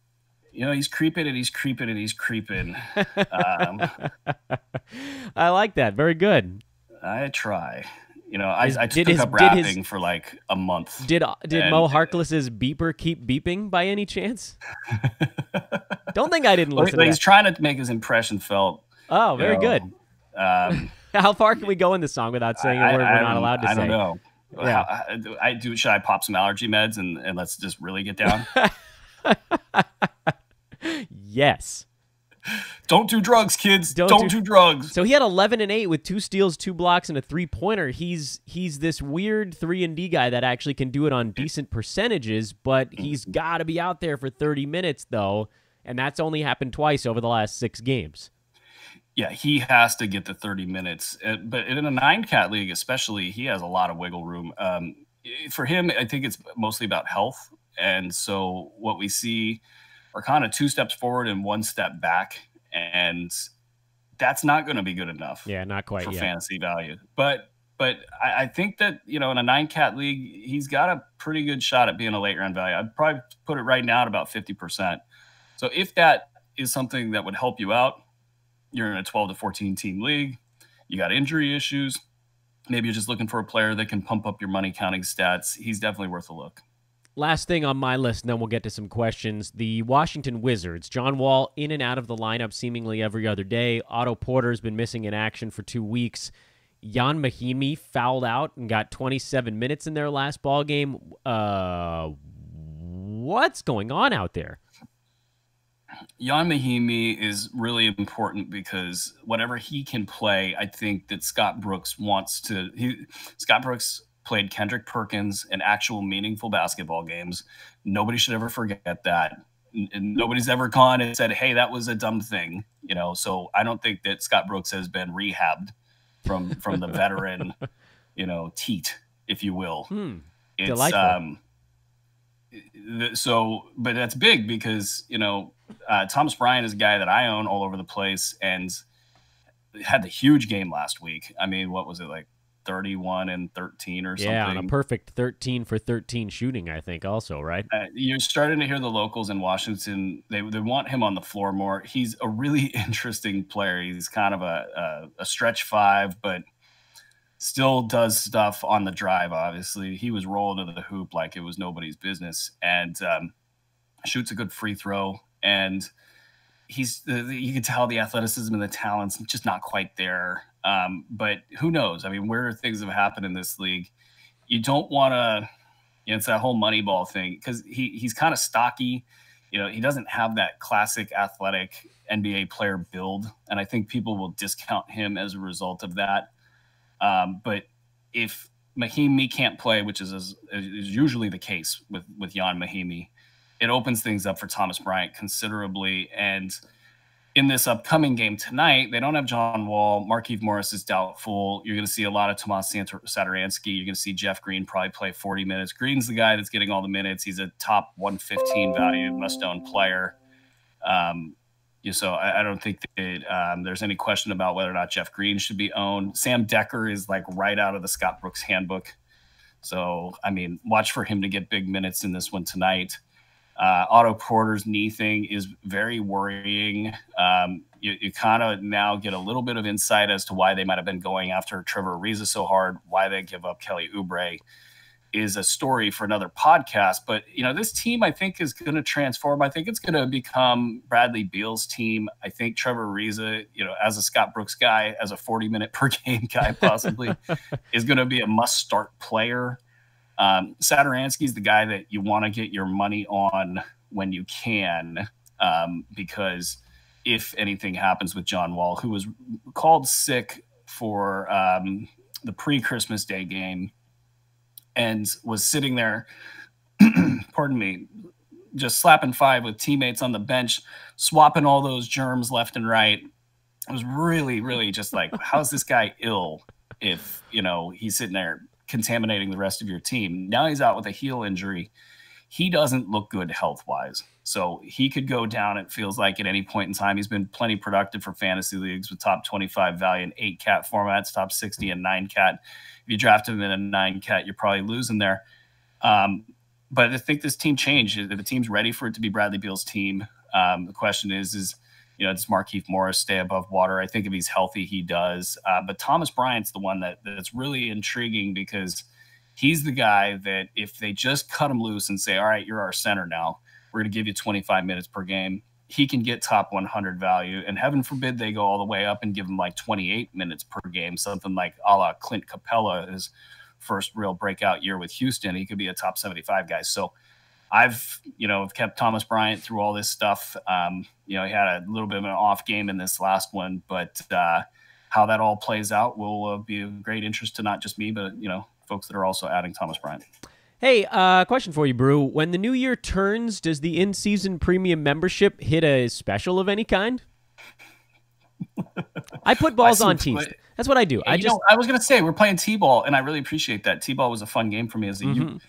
He's creeping and he's creeping and he's creeping.
I like that. Very good.
I try. I took up rapping for like a month.
Did Moe Harkless's beeper keep beeping by any chance? Don't think I didn't listen to
he's trying to make his impression felt.
Oh, very good. How far can we go in this song without saying a word we're not allowed to say?
I don't know.
Yeah.
Should I pop some allergy meds and let's just really get down?
Yes.
Don't do drugs, kids.
Don't
do drugs.
So he had 11 and 8 with 2 steals, 2 blocks, and a 3-pointer. He's this weird 3-and-D guy that actually can do it on decent percentages, but he's got to be out there for 30 minutes though, and that's only happened twice over the last 6 games.
Yeah, he has to get the 30 minutes. But in a 9-cat league especially, he has a lot of wiggle room. For him, I think it's mostly about health. And so what we see are kind of 2 steps forward and 1 step back. And that's not going to be good enough.
Yeah, not quite
for
yet.
Fantasy value. But I think that, in a 9-cat league, he's got a pretty good shot at being a late round value. I'd probably put it right now at about 50%. So if that is something that would help you out, you're in a 12 to 14 team league, you got injury issues, maybe you're just looking for a player that can pump up your money counting stats, he's definitely worth a look.
Last thing on my list, and then we'll get to some questions. The Washington Wizards. John Wall in and out of the lineup seemingly every other day. Otto Porter's been missing in action for 2 weeks. Jan Mahimi fouled out and got 27 minutes in their last ball game. What's going on out there?
Jan Mahimi is really important because whatever he can play, I think that Scott Brooks wants to. Scott Brooks played Kendrick Perkins in actual meaningful basketball games. Nobody should ever forget that. And nobody's ever gone and said, hey, that was a dumb thing. So I don't think that Scott Brooks has been rehabbed from the veteran, teat, if you will. It's
delightful.
But that's big because, Thomas Bryant is a guy that I own all over the place and had the huge game last week. I mean, what was it, like 31 and 13 or something?
Yeah, on a perfect 13 for 13 shooting, I think also, right?
You're starting to hear the locals in Washington. They want him on the floor more. He's a really interesting player. He's kind of a stretch 5, but still does stuff on the drive, obviously. He was rolling to the hoop like it was nobody's business and shoots a good free throw. And you can tell the athleticism and the talent's just not quite there. But who knows? I mean, where things have happened in this league, you don't want to, it's that whole Moneyball thing because he's kind of stocky. He doesn't have that classic athletic NBA player build. And I think people will discount him as a result of that. But if Mahimi can't play, which is usually the case with Jan Mahimi, it opens things up for Thomas Bryant considerably. And in this upcoming game tonight, they don't have John Wall. Markieff Morris is doubtful. You're going to see a lot of Tomas Satoransky. You're going to see Jeff Green probably play 40 minutes. Green's the guy that's getting all the minutes. He's a top 115 value must-own player. So I don't think that there's any question about whether or not Jeff Green should be owned. Sam Decker is like right out of the Scott Brooks handbook. So, I mean, watch for him to get big minutes in this one tonight. Otto Porter's knee thing is very worrying. You kind of now get a little bit of insight as to why they might have been going after Trevor Ariza so hard, why they give up Kelly Oubre is a story for another podcast. But, this team, I think, is going to transform. I think it's going to become Bradley Beal's team. I think Trevor Ariza, as a Scott Brooks guy, as a 40-minute per game guy possibly, is going to be a must-start player. Satoransky is the guy that you want to get your money on when you can, because if anything happens with John Wall, who was called sick for the pre-Christmas Day game and was sitting there, pardon me, just slapping 5 with teammates on the bench, swapping all those germs left and right. It was really, really just like, how's this guy ill if, he's sitting there contaminating the rest of your team? Now he's out with a heel injury. He doesn't look good health-wise. So he could go down, it feels like, at any point in time. He's been plenty productive for fantasy leagues with top 25 value in 8-cat formats, top 60 in 9-cat. If you draft him in a 9-cat, you're probably losing there. But I think this team changed. The team's ready for it to be Bradley Beal's team. The question is, does Markieff Morris stay above water? I think if he's healthy, he does. But Thomas Bryant's the one that's really intriguing because he's the guy that if they just cut him loose and say, all right, you're our center now, we're going to give you 25 minutes per game, he can get top 100 value. And heaven forbid they go all the way up and give him like 28 minutes per game, something like a la Clint Capella, his first real breakout year with Houston. He could be a top 75 guy. So I've kept Thomas Bryant through all this stuff. He had a little bit of an off game in this last one, but how that all plays out will be of great interest to not just me, but folks that are also adding Thomas Bryant.
Hey, question for you, Brew. When the new year turns, does the in-season premium membership hit a special of any kind? I put balls on tees. That's what I do. I
was going to say, we're playing T-ball, and I really appreciate that. T-ball was a fun game for me as a youth.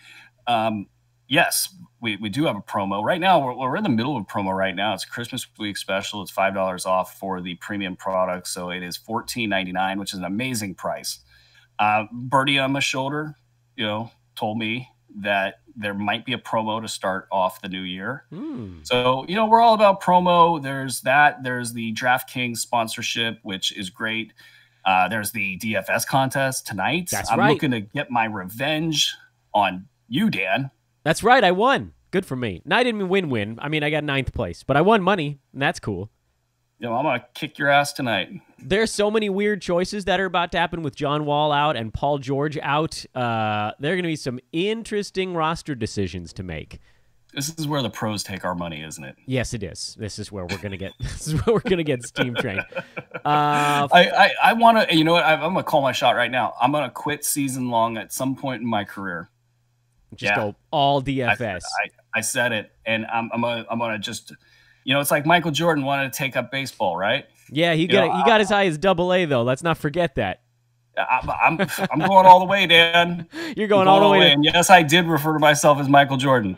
Yes, we do have a promo. Right now, we're in the middle of a promo right now. It's a Christmas week special. It's $5 off for the premium product, so it is $14.99, which is an amazing price. Birdie on my shoulder, told me that there might be a promo to start off the new year. So, we're all about promo. There's that. There's the DraftKings sponsorship, which is great. There's the DFS contest tonight. I'm looking to get my revenge on you, Dan.
That's right. I won. Good for me. No, I didn't win. I mean, I got 9th place, but I won money, and that's cool.
I'm going to kick your ass tonight.
There's so many weird choices that are about to happen with John Wall out and Paul George out. There are going to be some interesting roster decisions to make.
This is where the pros take our money, isn't it?
Yes, it is. This is where we're going to get. This is where we're going to get steam trained.
I want to. You know what? I'm going to call my shot right now. I'm going to quit season long at some point in my career.
Just go all DFS.
I said it, and I'm gonna just, it's like Michael Jordan wanted to take up baseball, right?
Yeah, he got as high as AA though. Let's not forget that.
I'm going all the way, Dan.
You're going all the way.
And yes, I did refer to myself as Michael Jordan.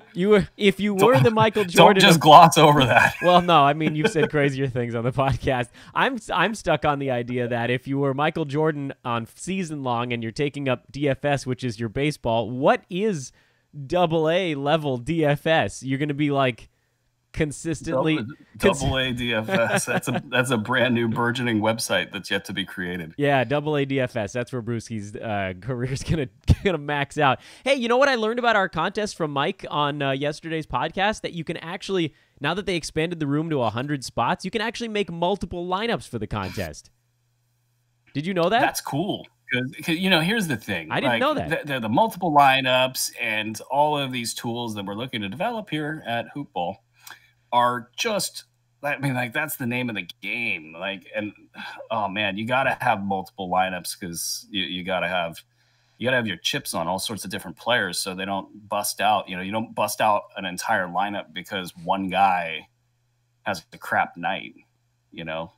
If you were the Michael Jordan,
don't just gloss over that.
Well, no, I mean you've said crazier things on the podcast. I'm stuck on the idea that if you were Michael Jordan on season long and you're taking up DFS, which is your baseball, what is AA level DFS? You're going to be like consistently
AA DFS. That's a brand new burgeoning website that's yet to be created.
Yeah, AA DFS. That's where Bruski's career is gonna max out. Hey, you know what I learned about our contest from Mike on yesterday's podcast? That you can actually, now that they expanded the room to 100 spots, you can actually make multiple lineups for the contest. Did you know that?
That's cool. Because here's the thing.
I didn't know that.
The multiple lineups and all of these tools that we're looking to develop here at Hoopball are just, that's the name of the game. And oh man, you got to have multiple lineups because you got to have your chips on all sorts of different players so they don't bust out. You don't bust out an entire lineup because one guy has a crap night.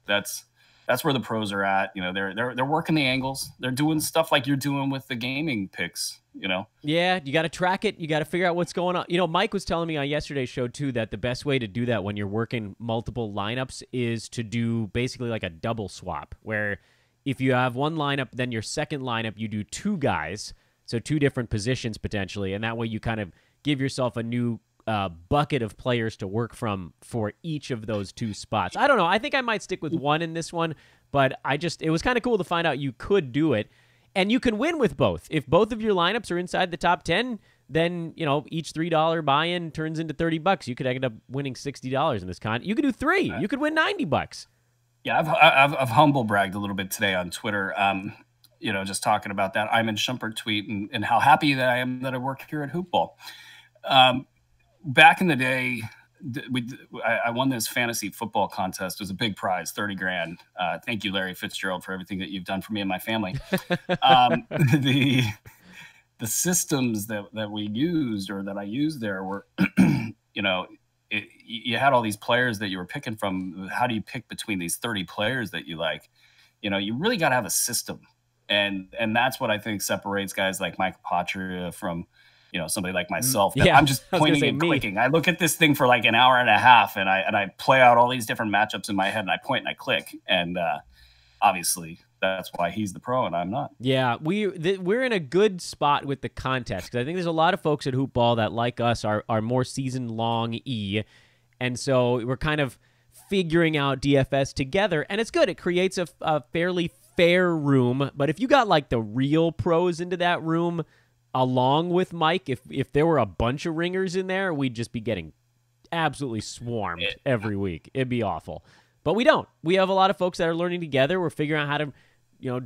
That's where the pros are at. They're working the angles. They're doing stuff like you're doing with the gaming picks,
Yeah, you got to track it. You got to figure out what's going on. Mike was telling me on yesterday's show, too, that the best way to do that when you're working multiple lineups is to do basically like a double swap, where if you have one lineup, then your second lineup, you do 2 guys, so 2 different positions potentially, and that way you kind of give yourself a new bucket of players to work from for each of those 2 spots. I don't know. I think I might stick with 1 in this one, but it was kind of cool to find out you could do it, and you can win with both. If both of your lineups are inside the top 10, then, each $3 buy-in turns into $30. You could end up winning $60 in this con. You could do 3. You could win $90.
Yeah, I've humble bragged a little bit today on Twitter. Just talking about that Iman Shumpert tweet and how happy that I am that I work here at Hoopball. Back in the day, I won this fantasy football contest. It was a big prize, $30,000. Thank you, Larry Fitzgerald, for everything that you've done for me and my family. The systems that we used or that I used there were, you had all these players that you were picking from. How do you pick between these 30 players that you like? You really got to have a system, and that's what I think separates guys like Mike Patria from somebody like myself.
Yeah,
I'm just pointing and clicking. I look at this thing for like an hour and a half, and I play out all these different matchups in my head, and I point and I click. And obviously, that's why he's the pro and I'm not.
Yeah, we're in a good spot with the contest because I think there's a lot of folks at Hoopball that, like us, are more season-long and so we're kind of figuring out DFS together, and it's good. It creates a fairly fair room, but if you got like the real pros into that room, along with Mike, if there were a bunch of ringers in there, we'd just be getting absolutely swarmed every week. It'd be awful. But we don't. We have a lot of folks that are learning together. We're figuring out how to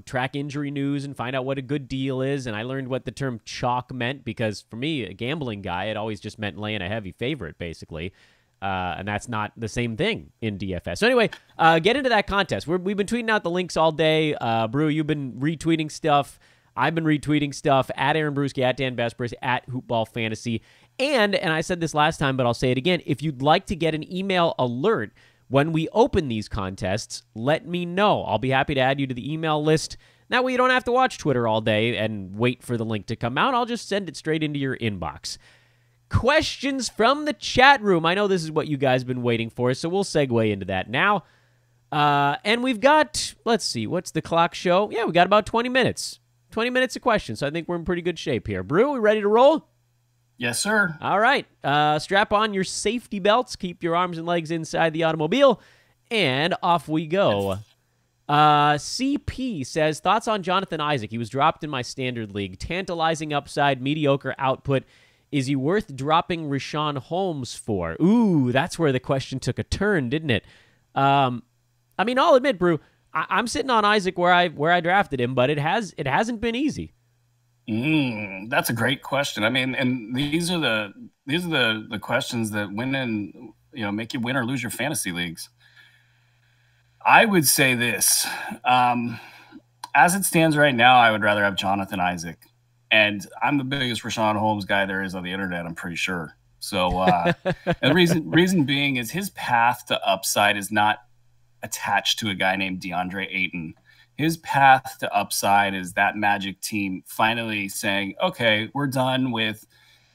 track injury news and find out what a good deal is. And I learned what the term chalk meant because for me, a gambling guy, it always just meant laying a heavy favorite, basically. And that's not the same thing in DFS. So anyway, get into that contest. We've been tweeting out the links all day. Brew, you've been retweeting stuff. I've been retweeting stuff at Aaron Bruski, at Dan Besbris, at Hoopball Fantasy. And I said this last time, but I'll say it again. If you'd like to get an email alert when we open these contests, let me know. I'll be happy to add you to the email list. That way you don't have to watch Twitter all day and wait for the link to come out. I'll just send it straight into your inbox. Questions from the chat room. I know this is what you guys have been waiting for, so we'll segue into that now. And we've got, let's see, what's the clock show? Yeah, we got about 20 minutes. 20 minutes of questions, so I think we're in pretty good shape here. Brew, we ready to roll?
Yes, sir.
All right. Strap on your safety belts. Keep your arms and legs inside the automobile. And off we go. CP says, thoughts on Johnathan Isaac? He was dropped in my standard league. Tantalizing upside, mediocre output. Is he worth dropping Rashawn Holmes for? Ooh, that's where the question took a turn, didn't it? I mean, I'll admit, Brew, I'm sitting on Isaac where I drafted him, but it hasn't been easy.
That's a great question. I mean, and these are the questions that make you win or lose your fantasy leagues. I would say this, as it stands right now, I would rather have Johnathan Isaac, and I'm the biggest Rashawn Holmes guy there is on the internet, I'm pretty sure. So, and the reason being is his path to upside is not attached to a guy named DeAndre Ayton. His path to upside is that Magic team finally saying, okay, we're done with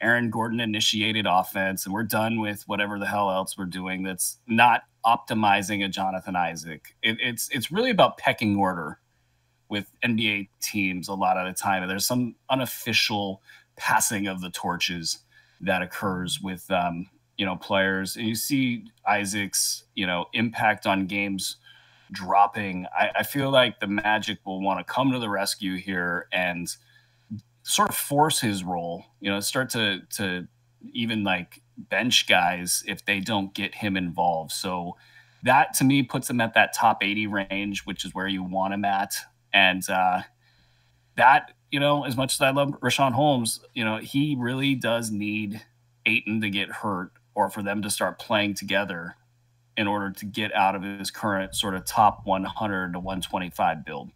Aaron Gordon initiated offense, and we're done with whatever the hell else we're doing that's not optimizing a Johnathan Isaac. It's really about pecking order with NBA teams a lot of the time. There's some unofficial passing of the torches that occurs with players. And you see Isaac's impact on games dropping. I feel like the Magic will want to come to the rescue here and sort of force his role, start to even like bench guys if they don't get him involved. So that to me puts him at that top 80 range, which is where you want him at. And that, as much as I love Rashawn Holmes, he really does need Ayton to get hurt or for them to start playing together in order to get out of his current sort of top 100 to 125 build.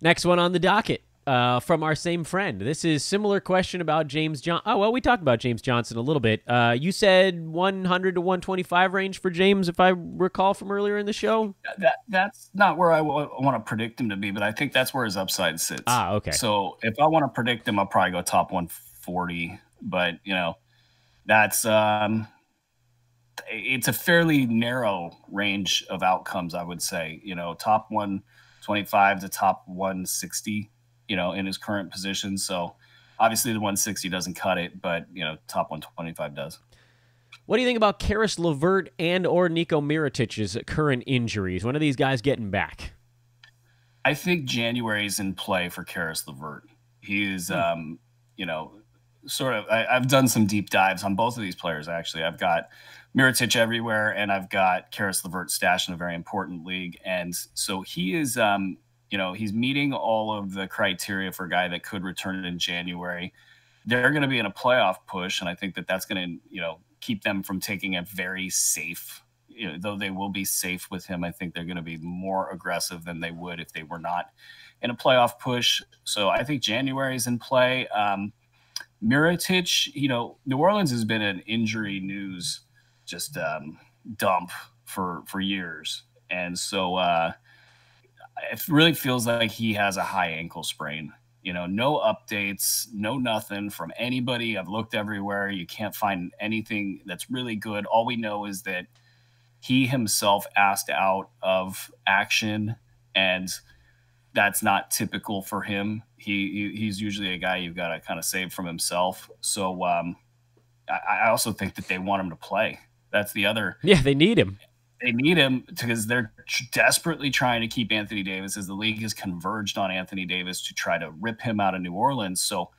Next one on the docket from our same friend. This is similar question about James Johnson. Oh, well, we talked about James Johnson a little bit. You said 100 to 125 range for James, if I recall from earlier in the show?
That's not where I want to predict him to be, but I think that's where his upside sits.
Okay.
So if I want to predict him, I'll probably go top 140. But, that's it's a fairly narrow range of outcomes, I would say. Top 125 to top 160, in his current position. So obviously the 160 doesn't cut it, but, top 125 does.
What do you think about Karis LeVert and or Nico Mirotic's current injuries? When are these guys getting back?
I think January is in play for Karis LeVert. He is, I've done some deep dives on both of these players, actually. I've got Mirotic everywhere, and I've got Karis LeVert stashed in a very important league. And so he is, he's meeting all of the criteria for a guy that could return it in January. They're going to be in a playoff push, and I think that that's going to, keep them from taking a very safe, though they will be safe with him. I think they're going to be more aggressive than they would if they were not in a playoff push. So I think January is in play. Mirotic, New Orleans has been an injury news dump for years. And so it really feels like he has a high ankle sprain. No updates, no nothing from anybody. I've looked everywhere. You can't find anything that's really good. All we know is that he himself asked out of action, and that's not typical for him. He's usually a guy you've got to kind of save from himself. So I also think that they want him to play. That's the other.
Yeah, they need him.
They need him because they're desperately trying to keep Anthony Davis, as the league has converged on Anthony Davis to try to rip him out of New Orleans. So,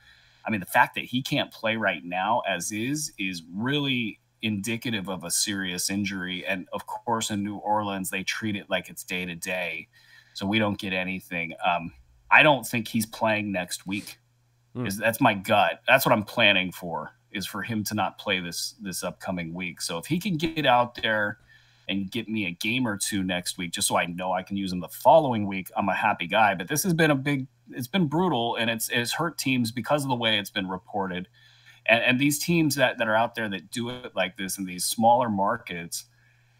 I mean, the fact that he can't play right now as is really indicative of a serious injury. And of course, in New Orleans, they treat it like it's day to day. so we don't get anything. I don't think he's playing next week. That's my gut. That's what I'm planning for, is for him to not play this upcoming week. So if he can get out there and get me a game or two next week, just so I know I can use him the following week, I'm a happy guy. But this has been it's been brutal, and it's hurt teams because of the way it's been reported. And these teams that are out there that do it like this in these smaller markets,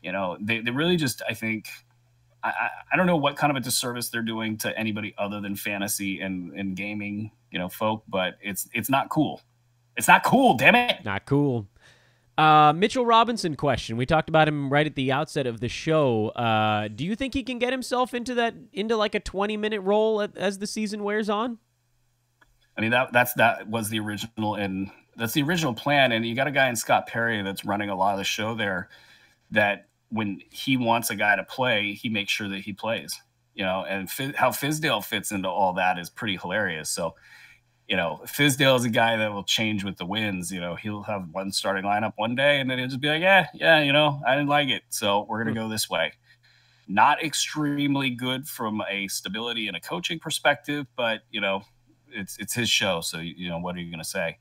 you know, they really just, I think, I don't know what kind of a disservice they're doing to anybody other than fantasy and gaming, you know, folk, but it's not cool. It's not cool, damn it.
Not cool. Mitchell Robinson question. We talked about him right at the outset of the show. Do you think he can get himself into like a 20-minute role as the season wears on?
I mean, that was the original, and that's the original plan. And you got a guy in Scott Perry that's running a lot of the show there, that when he wants a guy to play, he makes sure that he plays, you know, and how Fizdale fits into all that is pretty hilarious. So, you know, Fizdale is a guy that will change with the wins. You know, he'll have one starting lineup one day, and then he'll just be like, yeah, you know, I didn't like it, so we're going to go this way. Not extremely good from a stability and a coaching perspective, but, you know, it's his show. So, you know, what are you going to say?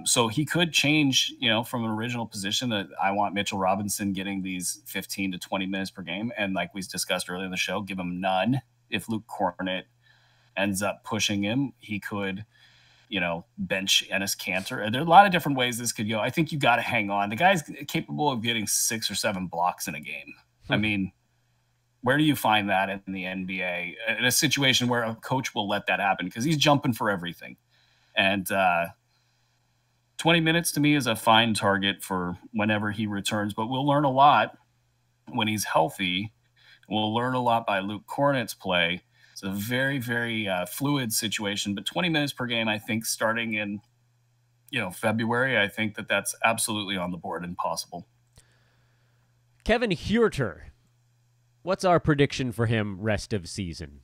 So he could change, you know, from an original position that I want Mitchell Robinson getting these 15 to 20 minutes per game. And like we discussed earlier in the show, give him none. If Luke Cornett ends up pushing him, he could, you know, bench Enes Kanter. There are a lot of different ways this could go. I think you got to hang on. The guy's capable of getting 6 or 7 blocks in a game. I mean, where do you find that in the NBA in a situation where a coach will let that happen? Because he's jumping for everything. And 20 minutes to me is a fine target for whenever he returns, but we'll learn a lot when he's healthy. We'll learn a lot by Luke Cornett's play. It's a very, very fluid situation, but 20 minutes per game, I think, starting in, you know, February, I think that's absolutely on the board and possible.
Kevin Huerter, what's our prediction for him rest of season?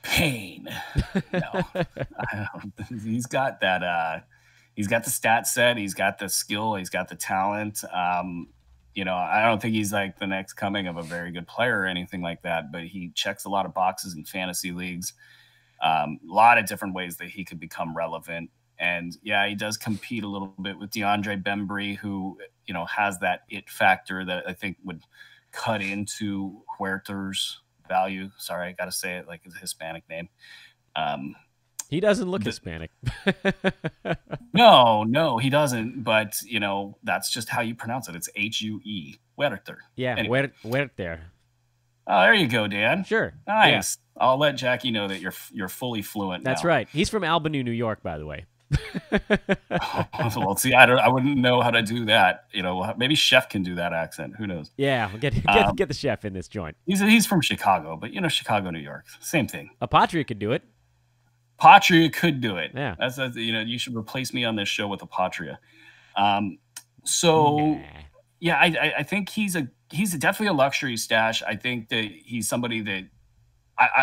Pain. No, he's got that. He's got the stat set. He's got the skill. He's got the talent. You know, I don't think he's like the next coming of a very good player or anything like that, but he checks a lot of boxes in fantasy leagues. A lot of different ways that he could become relevant. And yeah, he does compete a little bit with DeAndre Bembry, who, you know, has that it factor that I think would cut into Huerter's value. Sorry, I got to say it like it's a Hispanic name.
He doesn't look Hispanic.
No, he doesn't. But, you know, that's just how you pronounce it. It's H-U-E. Huerter.
Yeah, anyway. Huerter.
Oh, there you go, Dan.
Sure.
Nice. Yeah. I'll let Jackie know that you're fully fluent.
That's
now.
Right. He's from Albany, New York, by the way.
Well, see, I wouldn't know how to do that. You know, maybe Chef can do that accent. Who knows?
Yeah, we'll get the Chef in this joint.
He's from Chicago, but, you know, Chicago, New York, same thing.
Apatria could do it.
Patria could do it.
Yeah.
That's you know, you should replace me on this show with Apatria. Yeah, I think he's definitely a luxury stash. I think that he's somebody that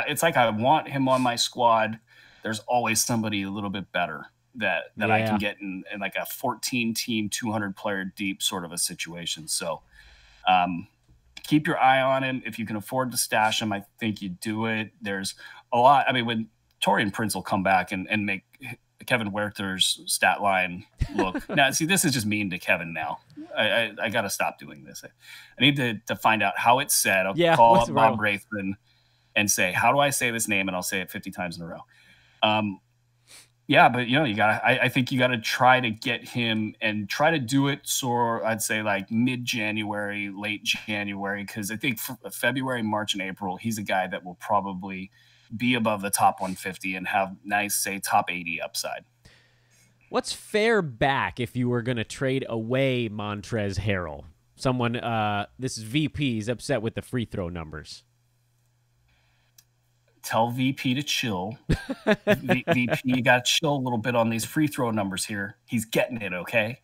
it's like I want him on my squad. There's always somebody a little bit better that I can get in like a 14-team, 200-player deep sort of a situation. So keep your eye on him. If you can afford to stash him, I think you do it. There's a lot. I mean, when Torian Prince will come back and make Kevin Huerter's stat line look. Now, see, this is just mean to Kevin now. I got to stop doing this. I need to find out how it's said. I'll call up Bob Rathman and say, how do I say this name? And I'll say it 50 times in a row. Yeah, but, you know, I think you got to try to get him and try to do it. So I'd say like mid-January, late January, because I think for February, March, and April, he's a guy that will probably be above the top 150 and have nice, say, top 80 upside.
What's fair back if you were going to trade away Montrezl Harrell? Someone, this is VP, he's upset with the free throw numbers.
Tell VP to chill. VP, you got to chill a little bit on these free throw numbers here. He's getting it, okay?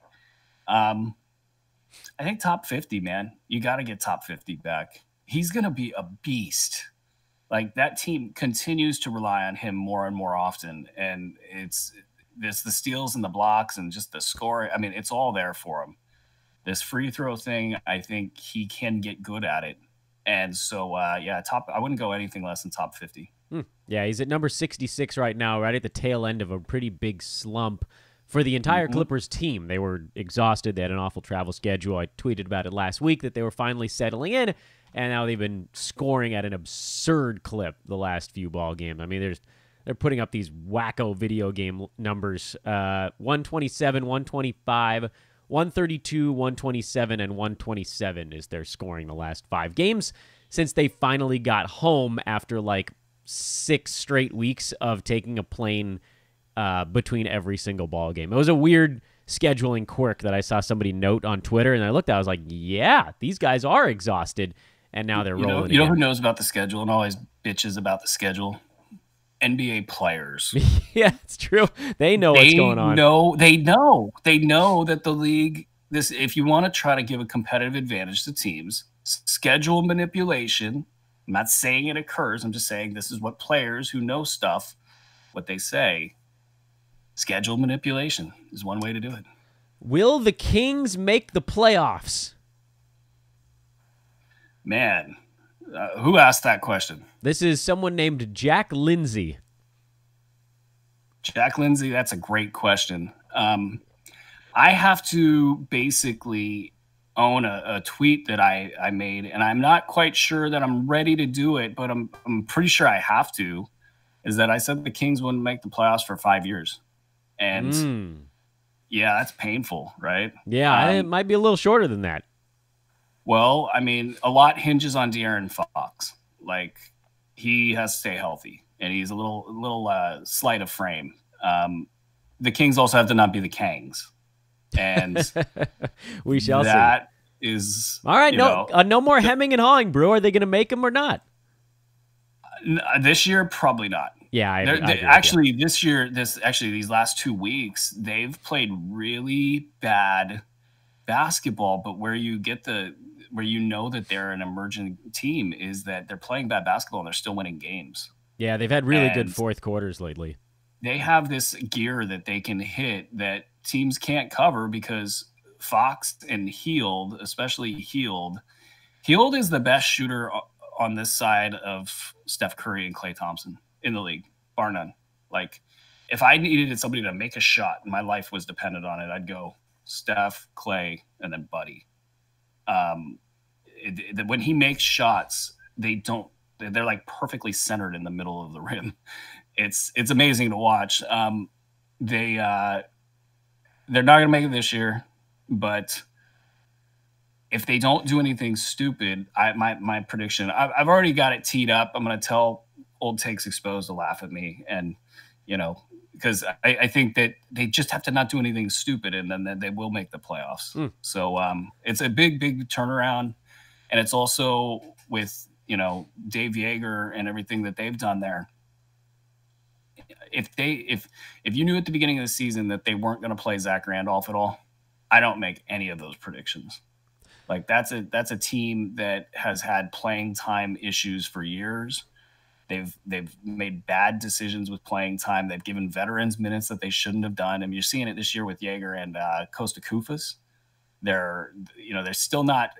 I think top 50, man. You got to get top 50 back. He's going to be a beast. Like, that team continues to rely on him more and more often, and it's the steals and the blocks and just the score. I mean, it's all there for him. This free throw thing, I think he can get good at it. And so, yeah, I wouldn't go anything less than top 50.
Yeah, he's at number 66 right now, right at the tail end of a pretty big slump for the entire Clippers team. They were exhausted. They had an awful travel schedule. I tweeted about it last week that they were finally settling in, and now they've been scoring at an absurd clip the last few ball games. I mean, they're putting up these wacko video game numbers, 127, 125, 132, 127, and 127 is their scoring the last 5 games since they finally got home after like 6 straight weeks of taking a plane between every single ball game. It was a weird scheduling quirk that I saw somebody note on Twitter, and I looked at it, I was like, yeah, these guys are exhausted, and now they're rolling
You know who knows about the schedule and always bitches about the schedule? NBA players.
Yeah, it's true. They know what's going on.
They know that the league, if you want to try to give a competitive advantage to teams, schedule manipulation. I'm not saying it occurs. I'm just saying this is what players who know stuff, what they say. Schedule manipulation is one way to do it.
Will the Kings make the playoffs?
Man, who asked that question?
This is someone named Jack Lindsay.
Jack Lindsay, that's a great question. I have to basically own a tweet that I made, and I'm not quite sure that I'm ready to do it, but I'm pretty sure I have to, is that I said the Kings wouldn't make the playoffs for 5 years. And yeah, that's painful, right?
Yeah, it might be a little shorter than that.
Well, I mean, a lot hinges on De'Aaron Fox. Like, he has to stay healthy, and he's a little slight of frame. The Kings also have to not be the Kangs. And
we shall see.
That is
all right. No more hemming and hawing, Brew. Are they going to make them or not?
This year, probably not.
Yeah, I
actually, this year, these last 2 weeks, they've played really bad basketball. But where you know that they're an emerging team is that they're playing bad basketball and they're still winning games.
Yeah, they've had really good fourth quarters lately.
They have this gear that they can hit that teams can't cover because Fox and Hield, especially Hield is the best shooter on this side of Steph Curry and Klay Thompson in the league, bar none. Like, if I needed somebody to make a shot and my life was dependent on it, I'd go Steph, Klay, and then Buddy. When he makes shots, they're like perfectly centered in the middle of the rim. It's amazing to watch. They're not going to make it this year, but if they don't do anything stupid, my prediction, I've already got it teed up. I'm going to tell Old Takes Exposed to laugh at me, and because I think that they just have to not do anything stupid, and then they will make the playoffs. So it's a big turnaround, and it's also with Dave Yeager and everything that they've done there. If you knew at the beginning of the season that they weren't going to play Zach Randolph at all, I don't make any of those predictions. Like, that's a team that has had playing time issues for years. They've made bad decisions with playing time. They've given veterans minutes that they shouldn't have done. I mean, you're seeing it this year with Yeager and Costa Koufos. They're still not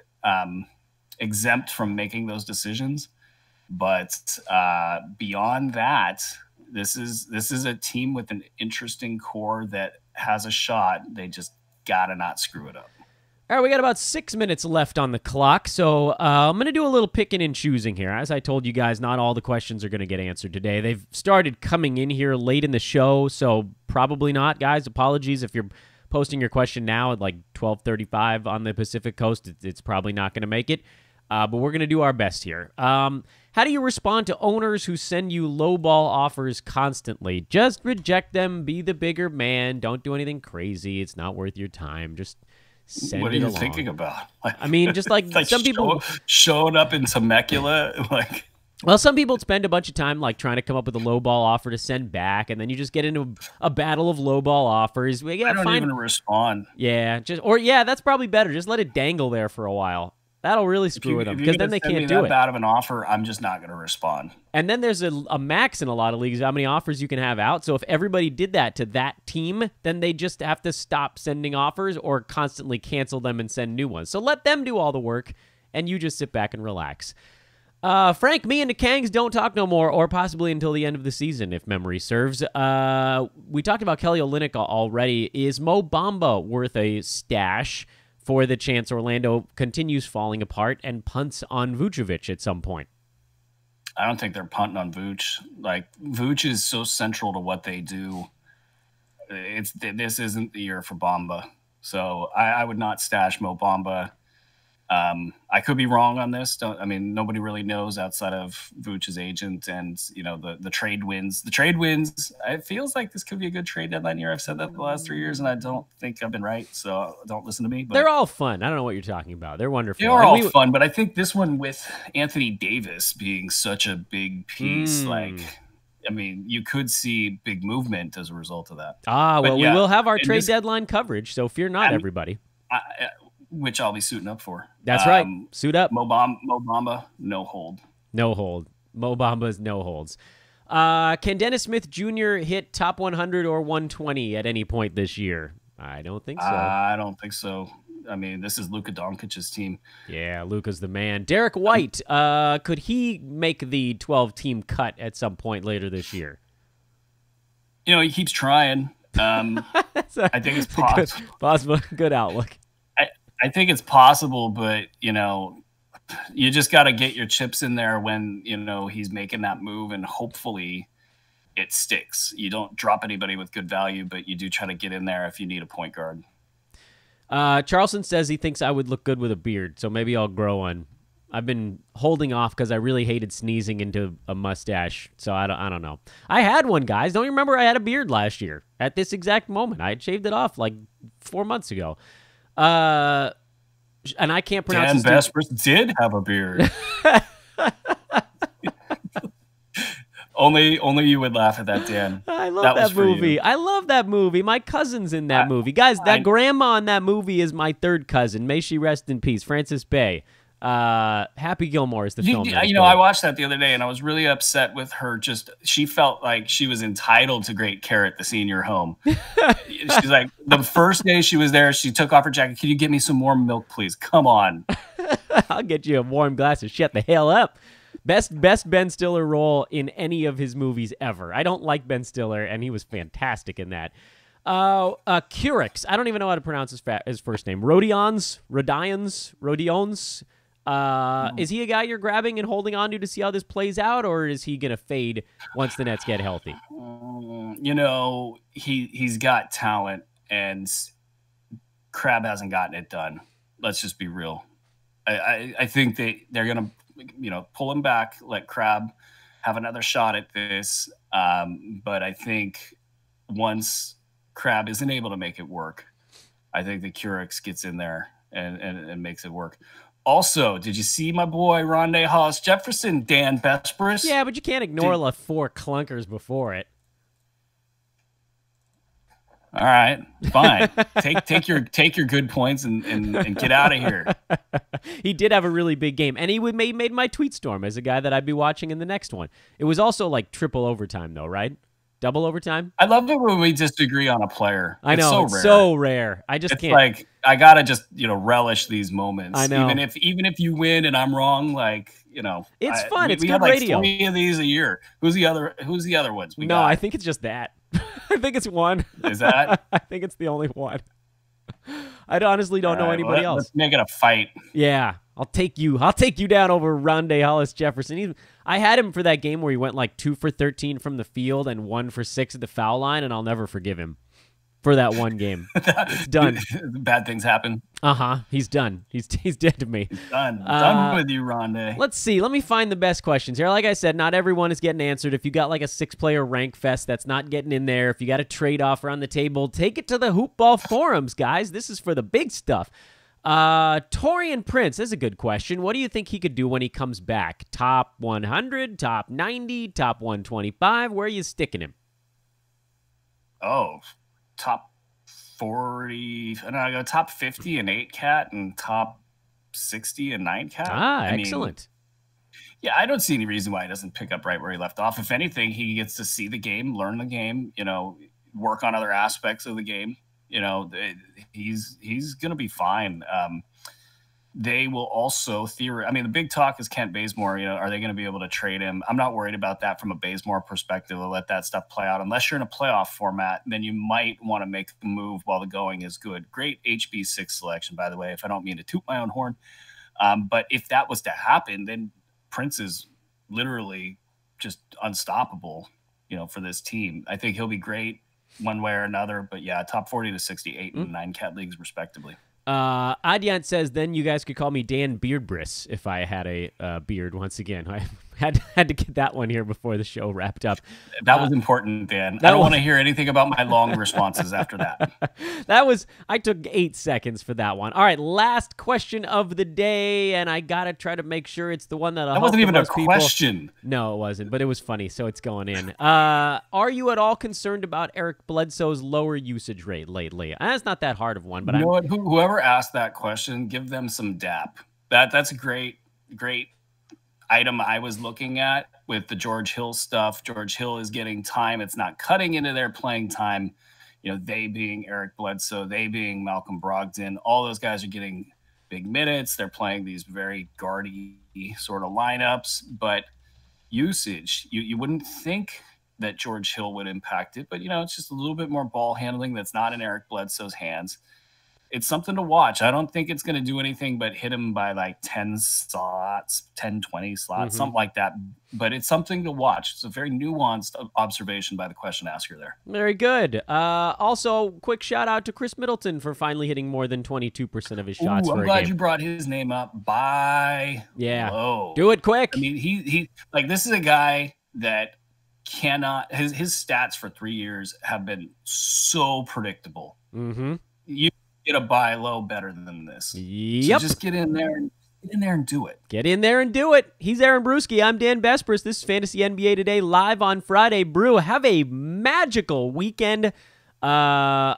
exempt from making those decisions, but beyond that, this is a team with an interesting core that has a shot. They just gotta not screw it up.
All right, we got about 6 minutes left on the clock, so I'm going to do a little picking and choosing here. As I told you guys, not all the questions are going to get answered today. They've started coming in here late in the show, so probably not, guys. Apologies if you're posting your question now at like 12:35 on the Pacific Coast. It's probably not going to make it, but we're going to do our best here. How do you respond to owners who send you lowball offers constantly? Just reject them. Be the bigger man. Don't do anything crazy. It's not worth your time. Just send
what are
it
you
along.
Thinking about? Like,
I mean, just like some people
showing up in Temecula, like.
Well, some people spend a bunch of time like trying to come up with a lowball offer to send back, and then you just get into a battle of lowball offers.
I don't even respond.
Yeah, that's probably better. Just let it dangle there for a while. That'll really screw with them because then they can't do it.
Bad of an offer, I'm just not going to respond.
And then there's a max in a lot of leagues how many offers you can have out. So if everybody did that to that team, then they just have to stop sending offers or constantly cancel them and send new ones. So let them do all the work, and you just sit back and relax. Frank, me and the Kangs don't talk no more, or possibly until the end of the season, if memory serves. We talked about Kelly Olynyk already. Is Mo Bamba worth a stash for the chance Orlando continues falling apart and punts on Vucevic at some point?
I don't think they're punting on Vooch. Like, Vooch is so central to what they do. This isn't the year for Bamba. So I would not stash Mo Bamba. I could be wrong on this. Nobody really knows outside of Vooch's agent and, the trade wins. The trade wins, it feels like this could be a good trade deadline year. I've said that the last 3 years, and I don't think I've been right, so don't listen to me. But
they're all fun. I don't know what you're talking about. They're wonderful.
They are all fun, but I think this one with Anthony Davis being such a big piece, you could see big movement as a result of that.
We will have our trade deadline coverage, so fear not, everybody.
Which I'll be suiting up for.
That's right. Suit up.
Mo Bamba, no hold.
No hold. Mo Bamba's no holds. Can Dennis Smith Jr. hit top 100 or 120 at any point this year? I don't think so.
I don't think so. This is Luka Doncic's team.
Yeah, Luka's the man. Derek White, could he make the 12-team cut at some point later this year?
He keeps trying. I think it's possible.
Good outlook.
I think it's possible, but, you just got to get your chips in there when, he's making that move, and hopefully it sticks. You don't drop anybody with good value, but you do try to get in there if you need a point guard.
Charleston says he thinks I would look good with a beard, so maybe I'll grow one. I've been holding off because I really hated sneezing into a mustache, so I don't know. I had one, guys. Don't you remember I had a beard last year at this exact moment? I had shaved it off like 4 months ago. And I can't pronounce
Dan Besbris did have a beard. Only you would laugh at that, Dan.
I love that movie. I love that movie. My cousin's in that movie. Guys, that grandma in that movie is my third cousin. May she rest in peace. Frances Bay. Happy Gilmore is the film.
I watched that the other day, and I was really upset with her. She felt like she was entitled to Great Carrot, the senior home. She's like, the first day she was there, she took off her jacket. Can you get me some warm milk, please? Come on.
I'll get you a warm glass of shut the hell up. Best Ben Stiller role in any of his movies ever. I don't like Ben Stiller, and he was fantastic in that. Curix. I don't even know how to pronounce his first name. Rodions. Is he a guy you're grabbing and holding on to see how this plays out, or is he going to fade once the Nets get healthy?
He's got talent, and Crabbe hasn't gotten it done. Let's just be real. I think they're going to, pull him back, let Crabbe have another shot at this. But I think once Crabbe isn't able to make it work, I think the Curix gets in there and makes it work. Also, did you see my boy Rondé Hollis-Jefferson, Dan Besbris?
Yeah, but you can't ignore the 4 clunkers before it.
All right, fine. take your good points and get out of here.
He did have a really big game, and he made my tweet storm as a guy that I'd be watching in the next one. It was also like triple overtime, though, right? Double overtime.
I love it when we disagree on a player.
I know, it's so rare. I just can't.
Like, I gotta just relish these moments.
I know.
Even if you win and I'm wrong,
it's fun. It's
we
good
had
radio.
3 of these a year. Who's the other ones?
I think it's just that. I think it's one.
Is that?
I think it's the only one. I honestly don't know anybody else.
Let's make it a fight.
Yeah, I'll take you down over Rondé Hollis-Jefferson. I had him for that game where he went like 2 for 13 from the field and 1 for 6 at the foul line, and I'll never forgive him for that one game. It's done.
Bad things happen.
He's done. He's dead to me.
He's done. Done with you, Rondé.
Let's see. Let me find the best questions here. Like I said, not everyone is getting answered. If you got like a 6-player rank fest that's not getting in there, if you got a trade-off on the table, take it to the Hoopball forums, guys. This is for the big stuff. Torian Prince, this is a good question. What do you think he could do when he comes back? Top 100, top 90, top 125? Where are you sticking him?
Oh, top 40. I go top 50 and 8-cat and top 60 and 9-cat.
Excellent.
Yeah, I don't see any reason why he doesn't pick up right where he left off. If anything, he gets to see the game, learn the game, work on other aspects of the game. He's going to be fine. they will also I mean, the big talk is Kent Bazemore. You know, are they going to be able to trade him? I'm not worried about that from a Bazemore perspective. I'll let that stuff play out. Unless you're in a playoff format, then you might want to make the move while the going is good. Great HB6 selection, by the way, if I don't mean to toot my own horn. But if that was to happen, then Prince is literally just unstoppable, you know, for this team. I think he'll be great one way or another. But yeah, top 40 to 68 and 9 cat leagues respectively.
Adyan says, then you guys could call me Dan Beardbris if I had a beard once again. I had to get that one here before the show wrapped up.
That was important, Dan. I don't want to hear anything about my long responses after that.
I took 8 seconds for that one. All right, last question of the day, and I got to try to make sure it's the one that
wasn't even a question.
No, it wasn't, but it was funny, so it's going in. Are you at all concerned about Eric Bledsoe's lower usage rate lately? That's not that hard of one, but
you know what? Whoever asked that question, give them some dap. That's a great item I was looking at with the George Hill stuff. George Hill is getting time. It's not cutting into their playing time. You know, they being Eric Bledsoe, they being Malcolm Brogdon, all those guys are getting big minutes. They're playing these very guardy sort of lineups, but usage, you wouldn't think that George Hill would impact it, but you know, it's just a little bit more ball handling that's not in Eric Bledsoe's hands. It's something to watch. I don't think it's going to do anything but hit him by like 10 slots, 10, 20 slots, something like that. But it's something to watch. It's a very nuanced observation by the question asker there.
Very good. Also, quick shout out to Chris Middleton for finally hitting more than 22% of his shots.
I'm glad you brought his name up.
Do it quick.
I mean, he like, this is a guy that cannot, his stats for 3 years have been so predictable. You get a buy low better than this.
Yep.
So just get in there and do it.
Get in there and do it. He's Aaron Bruski. I'm Dan Besbris. This is Fantasy NBA Today live on Friday. Brew, have a magical weekend. I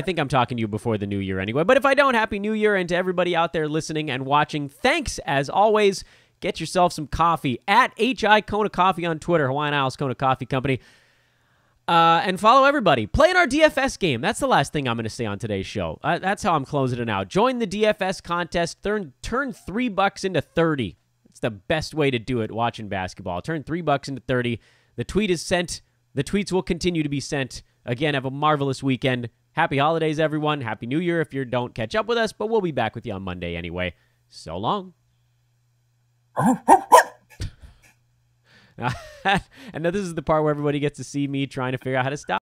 think I'm talking to you before the new year anyway. But if I don't, Happy New Year. And to everybody out there listening and watching, thanks as always. Get yourself some coffee at HI Kona Coffee on Twitter, Hawaiian Isles Kona Coffee Company. And follow everybody. Play in our DFS game. That's the last thing I'm going to say on today's show. That's how I'm closing it out. Join the DFS contest. Turn $3 into 30. It's the best way to do it watching basketball. Turn $3 into 30. The tweet is sent. The tweets will continue to be sent. Again, have a marvelous weekend. Happy holidays, everyone. Happy New Year if you don't catch up with us, but we'll be back with you on Monday anyway. So long. And now this is the part where everybody gets to see me trying to figure out how to stop.